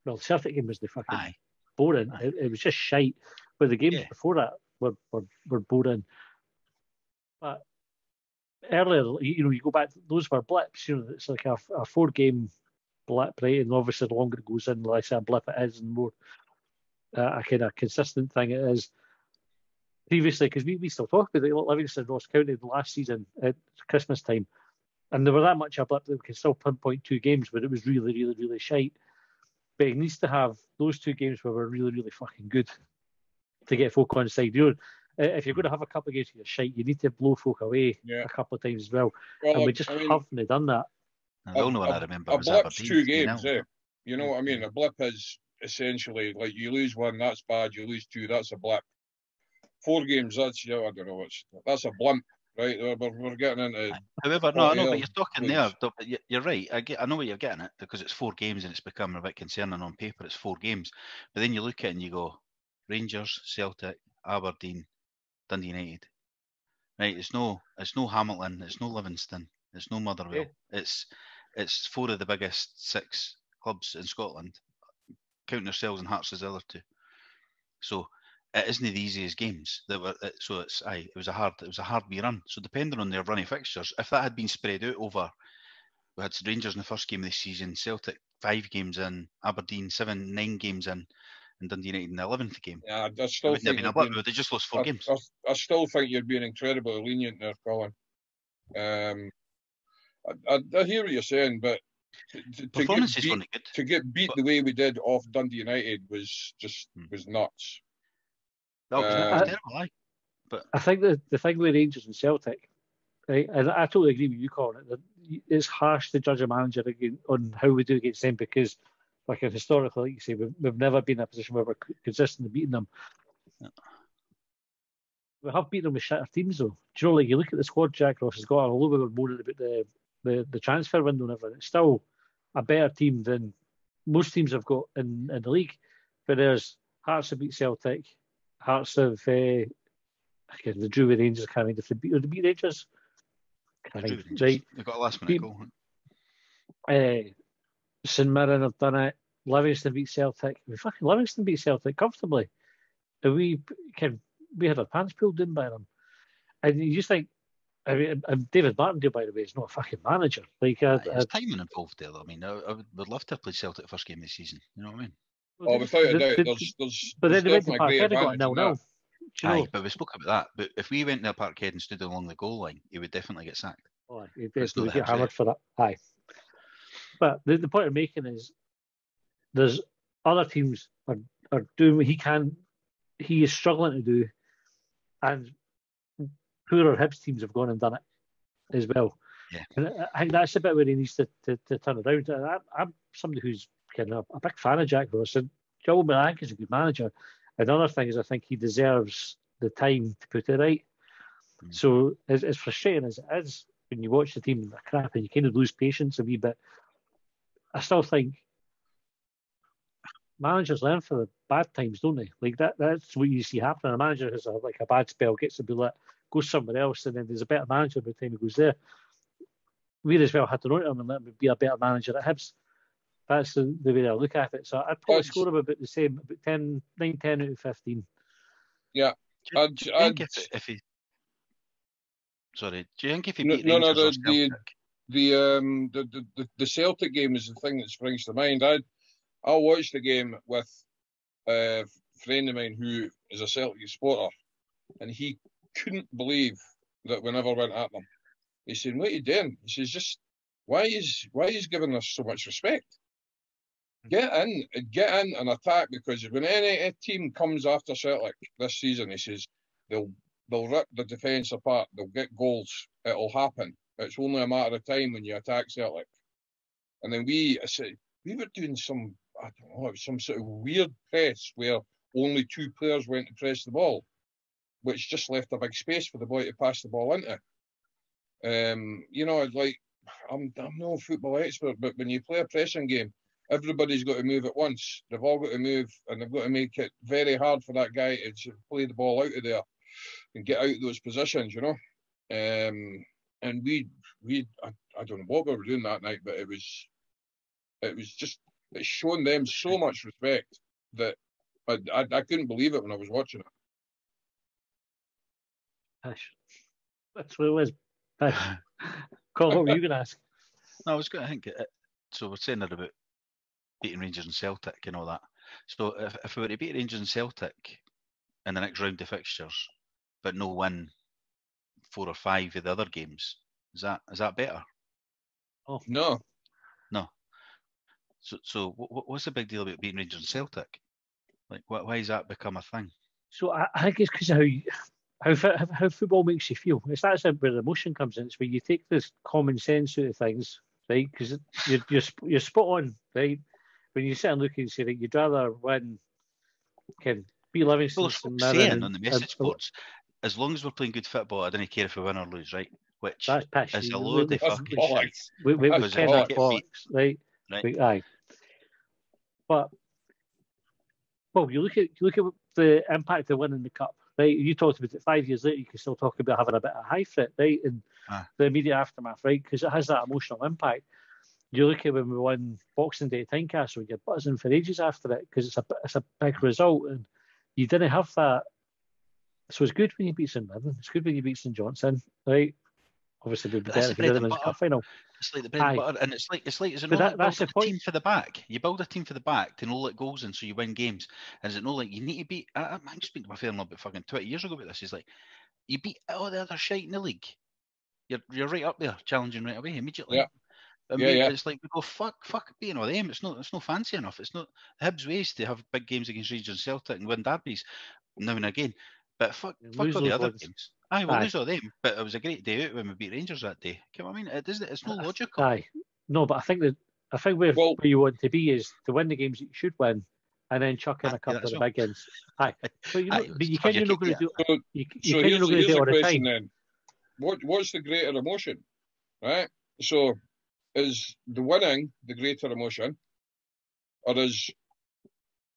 well, the Celtic game was the fucking boring. It was just shite. But the games before that were boring. But earlier, you go back, those were blips. It's like a 4-game blip, right? And obviously, the longer it goes in, the less a blip it is, and more a kind of consistent thing it is. Previously, because we still talk about it, Livingston, Ross County the last season at Christmas time, and there were that much a blip that we can still pinpoint 2 games where it was really, really, really shite. But he needs to have those 2 games where we're really, really fucking good to get folk on side. If you're going to have a couple of games where you're shite, you need to blow folk away a couple of times as well. And we just haven't done that. The only one I remember was blip's Aberdeen. 2 games, You know what I mean? A blip is essentially like you lose 1, that's bad. You lose 2, that's a blip. 4 games, that's I don't know that's a blimp, right? We're getting into. However, no, I know, but you're talking there. You're right. I know what you're getting at, because it's 4 games and it's becoming a bit concerning on paper. It's 4 games, but then you look at it and you go, Rangers, Celtic, Aberdeen, Dundee United. Right? It's no Hamilton. It's no Livingston. It's no Motherwell. Yeah. It's 4 of the biggest 6 clubs in Scotland, counting ourselves and Hearts as the other 2. So it isn't the easiest games. It was a hard wee run. So depending on their running fixtures, if that had been spread out over, we had Rangers in the first game of the season, Celtic 5 games in, Aberdeen 9 games in, and Dundee United in the 11th game. Yeah, I It still wouldn't have think been a blip. We would have just lost 4 games. I still think you're being incredibly lenient there, Colin. I hear what you're saying, but Performances weren't good. To get beat the way we did off Dundee United was nuts. That was terrible, aye. But I think the thing with Rangers and Celtic, right, and I totally agree with you, Colin, that it's harsh to judge a manager on how we do against them because, like historically, like you say, we've never been in a position where we're consistently beating them. Yeah. We have beaten them with shitter teams, though. Do you know, like you look at the squad Jack Ross has got, although we were moaning about the transfer window and everything, it's still a better team than most teams have got in the league. But there's Hearts have beat Celtic, Hearts have they drew with Rangers. Can't think if they beat Rangers. Right, they got a last minute goal. St Mirren have done it. Livingston beat Celtic. Livingston beat Celtic comfortably. And we had our pants pulled in by them. And you just think, I mean, and David Martindale, by the way, is not a fucking manager. Like, there's timing involved there. I mean, I would love to have played Celtic first game of the season. You know what I mean? Oh, without a doubt, there's but then they went to definitely a great Parkhead and got advantage in 0-0. that. Aye, but we spoke about that. But if we went to Parkhead and stood along the goal line, he would definitely get sacked. Oh, he It's not definitely the get Hibs hammered for that. Aye. But the point I'm making is there's other teams are doing what he is struggling to do, and poorer Hibs teams have gone and done it as well. Yeah. And I think that's a bit where he needs to turn it around. I'm somebody who's kind of a big fan of Jack Ross, and Joel Melank is a good manager. Another thing is I think he deserves the time to put it right. So as frustrating as it is when you watch the team and they're crap and you kind of lose patience a wee bit, I still think managers learn for the bad times, don't they? Like that's what you see happening. A manager has a bad spell, gets the bullet, goes somewhere else, and then there's a better manager by the time he goes there. We as well had to note him and let him be a better manager at Hibs. That's the way I look at it. So I'd probably score him about the same, about 9-10 out of 15. Yeah. Do you think if he beat Rangers or Celtic? The Celtic game is the thing that springs to mind. I watched the game with a friend of mine who is a Celtic supporter, and he couldn't believe that we never went at them. He said, "What are you doing?" He says, "Just why is giving us so much respect? Get in and attack, because when any team comes after Celtic this season," he says, they'll rip the defence apart. They'll get goals. It'll happen. It's only a matter of time when you attack Celtic. And then we were doing some, I don't know, it was some sort of weird press where only 2 players went to press the ball, which just left a big space for the boy to pass the ball into. Like I'm no football expert, but when you play a pressing game, everybody's got to move at once. They've all got to move, and they've got to make it very hard for that guy to play the ball out of there and get out of those positions, And I don't know what we were doing that night, but it's shown them so much respect that I couldn't believe it when I was watching it. That's what it was. Colin, what were you going to ask? No, I was going to think. So we're saying that about beating Rangers and Celtic and all that. So if we were to beat Rangers and Celtic in the next round of fixtures, but no win 4 or 5 of the other games, is that better? Oh no. So what's the big deal about beating Rangers and Celtic? Like, why has that become a thing? So I think it's because of how football makes you feel. It's that's where the emotion comes in. It's where you take this common sense out of things, right? Because you're spot on, right? When you sit and look and say that you'd rather win, be Livingston. Well, saying on the message boards, as long as we're playing good football, I don't care if we win or lose, right? Which is a load of fucking shit. We cannot bollocks, right? Aye. But you look at the impact of winning the cup, right? You talked about it 5 years later. You can still talk about having a bit of high for it, right? In the immediate aftermath, right? Because it has that emotional impact. You look at when we won Boxing Day at Tynecastle, you're buzzing for ages after it because it's a big result, and you didn't have that. So it's good when you beat St Mirren. It's good when you beat St Johnstone, right? Obviously, it would be better if you did them in the cup final. It's like the bread and butter, and it's like is it not like that's the building a point. team for the back? You build a team for the back to know let goals in, so you win games. And is it not like you need to beat? I'm speaking to my father about fucking 20 years ago about this. He's like, you beat all the other shite in the league. You're right up there, challenging right away immediately. Yeah. I mean, it's like we go fuck beating all them. It's not fancy enough. It's not Hibs ways to have big games against Rangers, Celtic, and win derbies now and again. But fuck all the other games. We'll lose all them. But it was a great day out when we beat Rangers that day. You know what I mean? It's not logical. No, but I think where you want to be is to win the games that you should win, and then chuck in a couple of the big games. But you can't you're not going to do. So here's the question then. What's the greater emotion, right? So is the winning the greater emotion, or is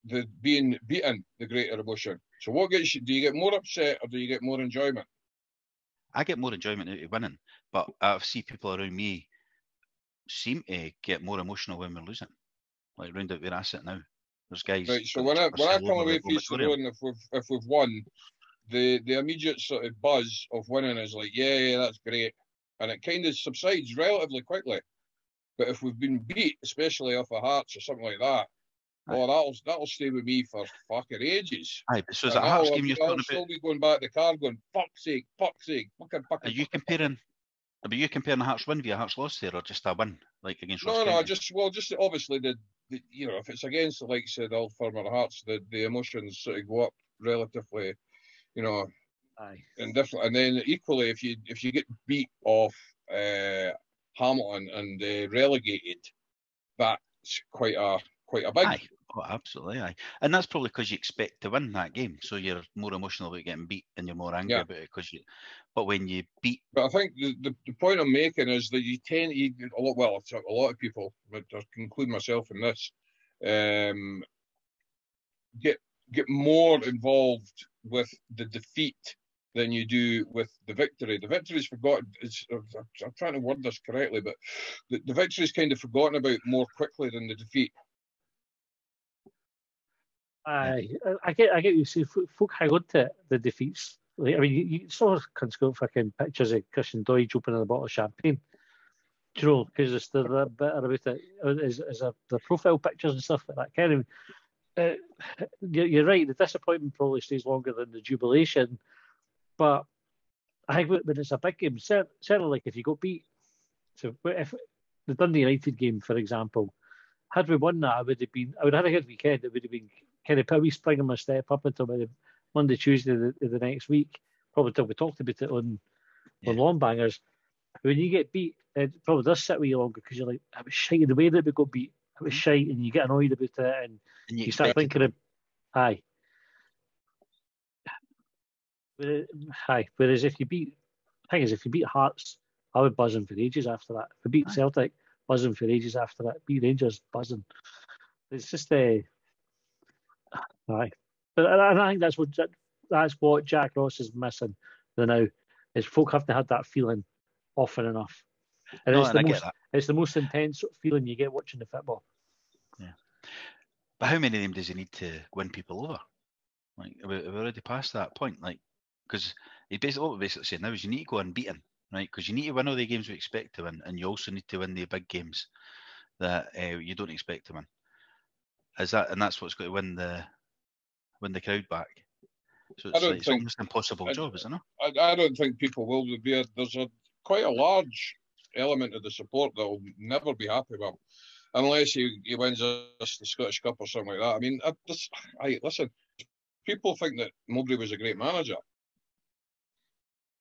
the being beaten the greater emotion? So what gets you? Do you get more upset or do you get more enjoyment? I get more enjoyment out of winning, but I see people around me seem to get more emotional when we're losing. Like round out where I sit now, there's guys. Right. So when I come away from East Road, and if we've won, the immediate sort of buzz of winning is like, yeah, that's great, and it kind of subsides relatively quickly. But if we've been beat, especially off of Hearts or something like that, that'll stay with me for fucking ages. Aye, so is that a Hearts game you're talking about? I'll still be going back to the car going, fuck's sake, fucking. Are you comparing a Hearts win via Hearts loss there, or just a win like against Ross No, County? just obviously the if it's against the likes of the Old Firm or Hearts, the emotions sort of go up relatively, Aye. And different. And then equally, if you get beat off Hamilton and relegated, that's quite a big. Aye. Oh, absolutely, aye. And that's probably because you expect to win that game, so you're more emotional about getting beat and you're more angry about it But when you beat, but I think the point I'm making is that you tend to a lot of people, but I include myself in this, get more involved with the defeat than you do with the victory. The victory is forgotten. I'm trying to word this correctly, but the victory is kind of forgotten about more quickly than the defeat. I get you see. Folk hang on to the defeats. Like, I mean, you saw fucking pictures of Christian Doidge opening a bottle of champagne. Do you know? Because there's a bit about it. Is the profile pictures and stuff like that. Kind of. You're right. The disappointment probably stays longer than the jubilation. But I think when it's a big game, certainly like if you got beat. So if the Dundee United game, for example, had we won that, I would have had a good weekend. It would have been kind of put a wee spring in my step up until maybe Monday, Tuesday the next week, probably until we talked about it on Longbangers. When you get beat, it probably does sit with you longer because you're like, it was shite the way that we got beat. It was shite, and you get annoyed about it, and you start thinking of, aye. Whereas if you beat Hearts, I would buzzing for ages after that. If we beat Celtic, buzzing for ages after that. Beat Rangers, buzzing. It's just aye. But I think that's what Jack Ross is missing now. Is folk have to have that feeling often enough, and it's the most intense feeling you get watching the football. Yeah, but how many of them does he need to win people over? Like we're already past that point. Like because what we're basically saying now is you need to go unbeaten, right? Because you need to win all the games we expect to win, and you also need to win the big games that you don't expect to win. And that's what's going to win the crowd back. So it's almost an impossible job, isn't it? I don't think people will be. There's quite a large element of the support that will never be happy with him, unless he wins the Scottish Cup or something like that. I mean, listen, people think that Mowbray was a great manager.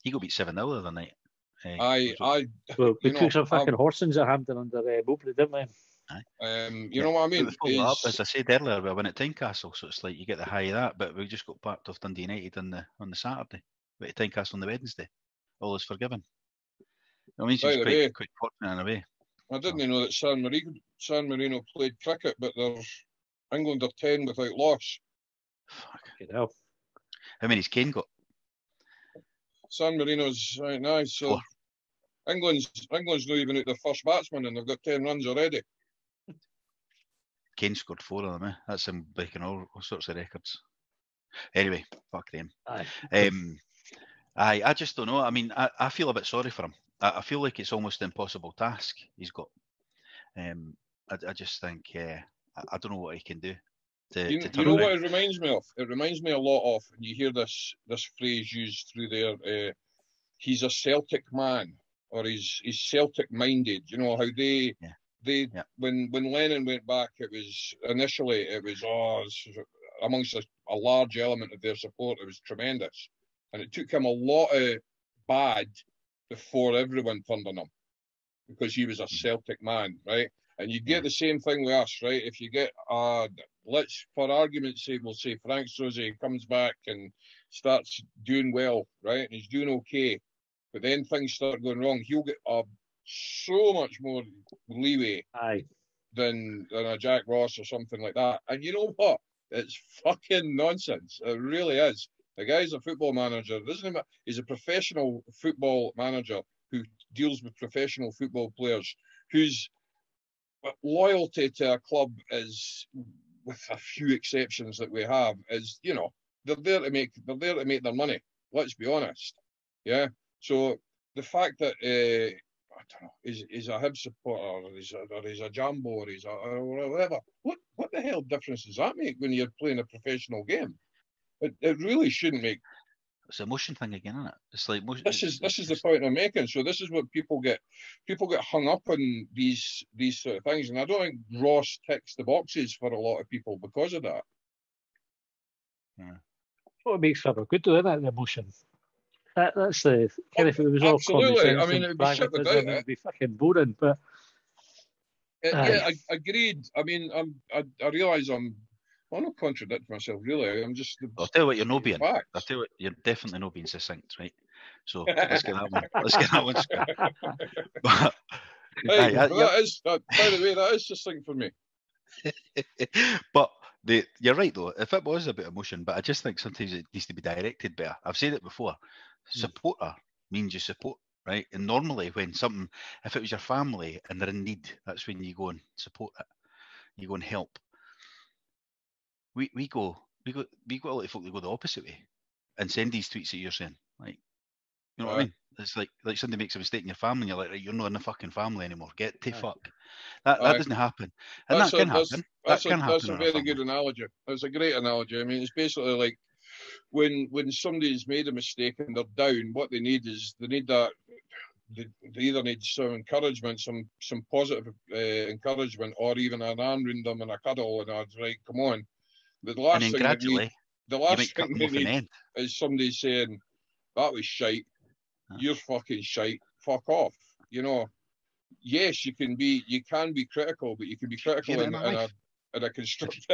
He got beat 7-0 the other night. We took some fucking horsings at Hampden under Mowbray, didn't we? You know what I mean? As I said earlier, we went at Tynecastle, so it's like you get the high of that, but we just got backed off Dundee United on the Saturday. Went to Tynecastle on the Wednesday. All is forgiven. I mean, it's quite fortunate in a way. I didn't know that San Marino played cricket, but England are 10 without loss. Fucking hell. How many's Kane got? San Marino's right now, so England's not even out their first batsman, and they've got 10 runs already. Kane scored 4 of them. That's him breaking all sorts of records. Anyway, fuck them. Aye. I just don't know. I mean, I feel a bit sorry for him. I feel like it's almost an impossible task he's got. I just think I don't know what he can do. You know what it reminds me of? It reminds me a lot of, and you hear this phrase used through there, he's a Celtic man, or he's Celtic minded. You know how when Lennon went back, it was initially amongst a large element of their support, it was tremendous, and it took him a lot of bad before everyone turned on him, because he was a Celtic man, right? And you get the same thing with us, right? If you get, let's, for argument's sake, we'll say Frank Soze comes back and starts doing well, right? And he's doing okay. But then things start going wrong. He'll get so much more leeway than a Jack Ross or something like that. And you know what? It's fucking nonsense. It really is. The guy's a football manager. He's a professional football manager who deals with professional football players, whose loyalty to a club is, with a few exceptions that we have, is, you know, they're there to make their money. Let's be honest. Yeah. So the fact that I don't know, he's a Hibs supporter, or he's a Jambo, or whatever. What the hell difference does that make when you're playing a professional game? It really shouldn't make. It's an emotion thing again, isn't it? It's like this is the point I'm making. So this is what people get hung up on, these sort of things, and I don't think Ross ticks the boxes for a lot of people because of that. Yeah. What makes football good, though, isn't it? The emotion. That's the kind of, if it was all common sense. I mean, it'd be shit without it. It'd be fucking boring. But yeah, I agreed. I mean, I realise I'm not contradicting myself, really. I'm just. I'll tell you what you're not being. I'll tell you what, you're definitely not being succinct, right? So let's get that one. Let's get that one square. But, hey, that is, by the way, that is succinct for me. But you're right, though. If it was a bit of emotion, but I just think sometimes it needs to be directed better. I've said it before. Supporter means you support, right? And normally when something, if it was your family and they're in need, that's when you go and support it. You go and help. We go a lot of folk that go the opposite way and send these tweets that you're saying. Like, you know what I mean? It's like somebody makes a mistake in your family and you're like, right, you're not in the fucking family anymore. Get to fuck. That doesn't happen. And that can happen. That's a very good analogy. That's a great analogy. I mean, it's basically like when somebody's made a mistake and they're down, what they need is that they either need some encouragement, some positive encouragement, or even an arm around them and a cuddle, and I'd like, come on. The last thing they need is somebody saying, that was shite, you're fucking shite, fuck off. You know, yes, you can be critical, but you can be critical in a constructive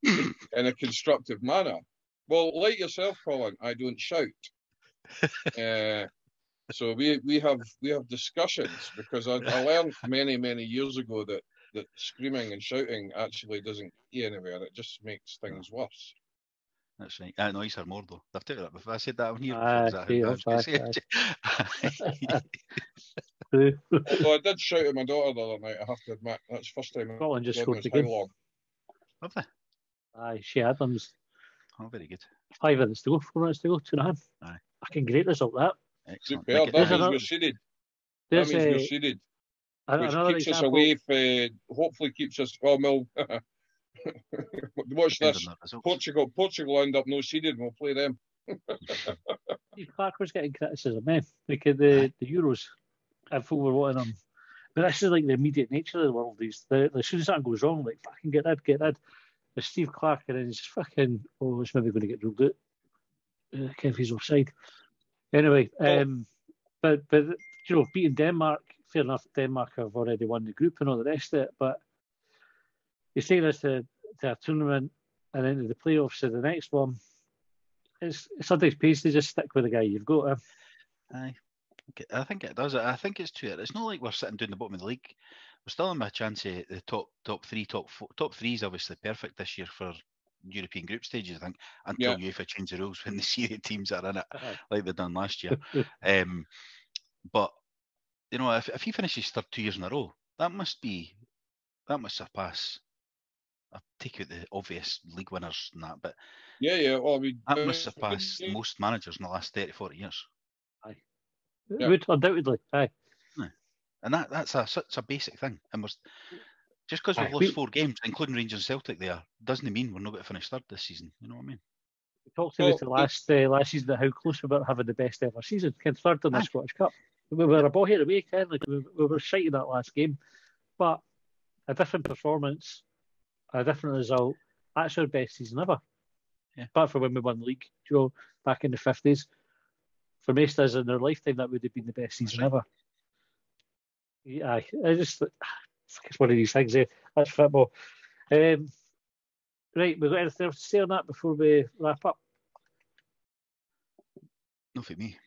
in a constructive manner. Well, like yourself, Colin, I don't shout. So we have discussions, because I learned many years ago that screaming and shouting actually doesn't get anywhere. It just makes things worse. That's right. I annoys her more, though. I've told you that before. I said that on here. Although I did shout at my daughter the other night, I have to admit. That's the first time. Scotland just scored the game. Have they? Aye, Shea Adams. Oh, very good. 5 minutes to go, 4 minutes to go, 2.5. Aye. Fucking great result, that. Excellent. Superb. That means we're seeded. That means we're seeded. Which keeps us away, hopefully keeps us. Well, watch this. Portugal end up no seeded, and we'll play them. Steve Clark was getting criticism, because the Euros, if we were wanting them. But this is like the immediate nature of the world. As soon as something goes wrong, like, fucking get rid. There's Steve Clark, and then he's fucking, it's maybe going to get ruled out. Kempy's offside. Anyway, but you know, beating Denmark, fair enough, Denmark have already won the group and all the rest of it, but you're taking us to a tournament and into the playoffs to the next one. It's sometimes pays to just stick with the guy you've got. Aye, I think it does. I think it's true. It's not like we're sitting down the bottom of the league. We're still in my chance of the top three, top four. Top three is obviously perfect this year for European group stages, I think, until UEFA change the rules when the Serie teams are in it, like they've done last year. But you know, if he finishes third 2 years in a row, that must surpass I take out the obvious league winners and that, but Yeah. Well, I mean, that must have passed most managers in the last 30, 40 years. Aye. Yeah. Would, undoubtedly. Aye. And that's such a basic thing. And just because we've Aye, lost 4 games, including Rangers and Celtic there, doesn't mean we're not going to finish third this season. You know what I mean? We talked about the last season about how close we were having the best ever season. Came third in the Scottish Cup. We were a ball here away, Ken. Like we were shite in that last game. But a different performance, a different result. That's our best season ever. Yeah. Apart from when we won the league, back in the 50s. For most of us in their lifetime, that would have been the best season ever. Yeah, it's one of these things. That's football. Right, we've got anything else to say on that before we wrap up? Not for me.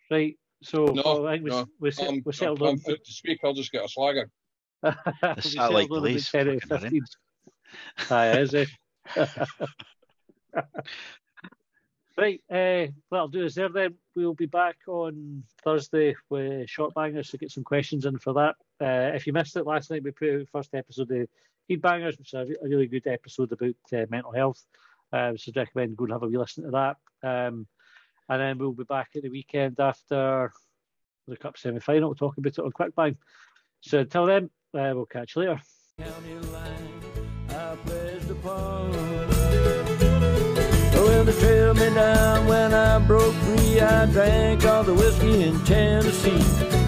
Right. So I think we settled I'm on. fit to speak. I'll just get a slagger. The satellite delays. Aye, is it? Right, what I'll do is then we'll be back on Thursday with Shortbangers to get some questions in for that. If you missed it last night, we put out the first episode of Feedbangers, which is a really good episode about mental health. So I'd recommend go and have a wee listen to that. And then we'll be back at the weekend after the Cup semi-final to talk about it on Quick Bang. So until then, we'll catch you later. Well, they trailed me down when I broke free. I drank all the whiskey in Tennessee.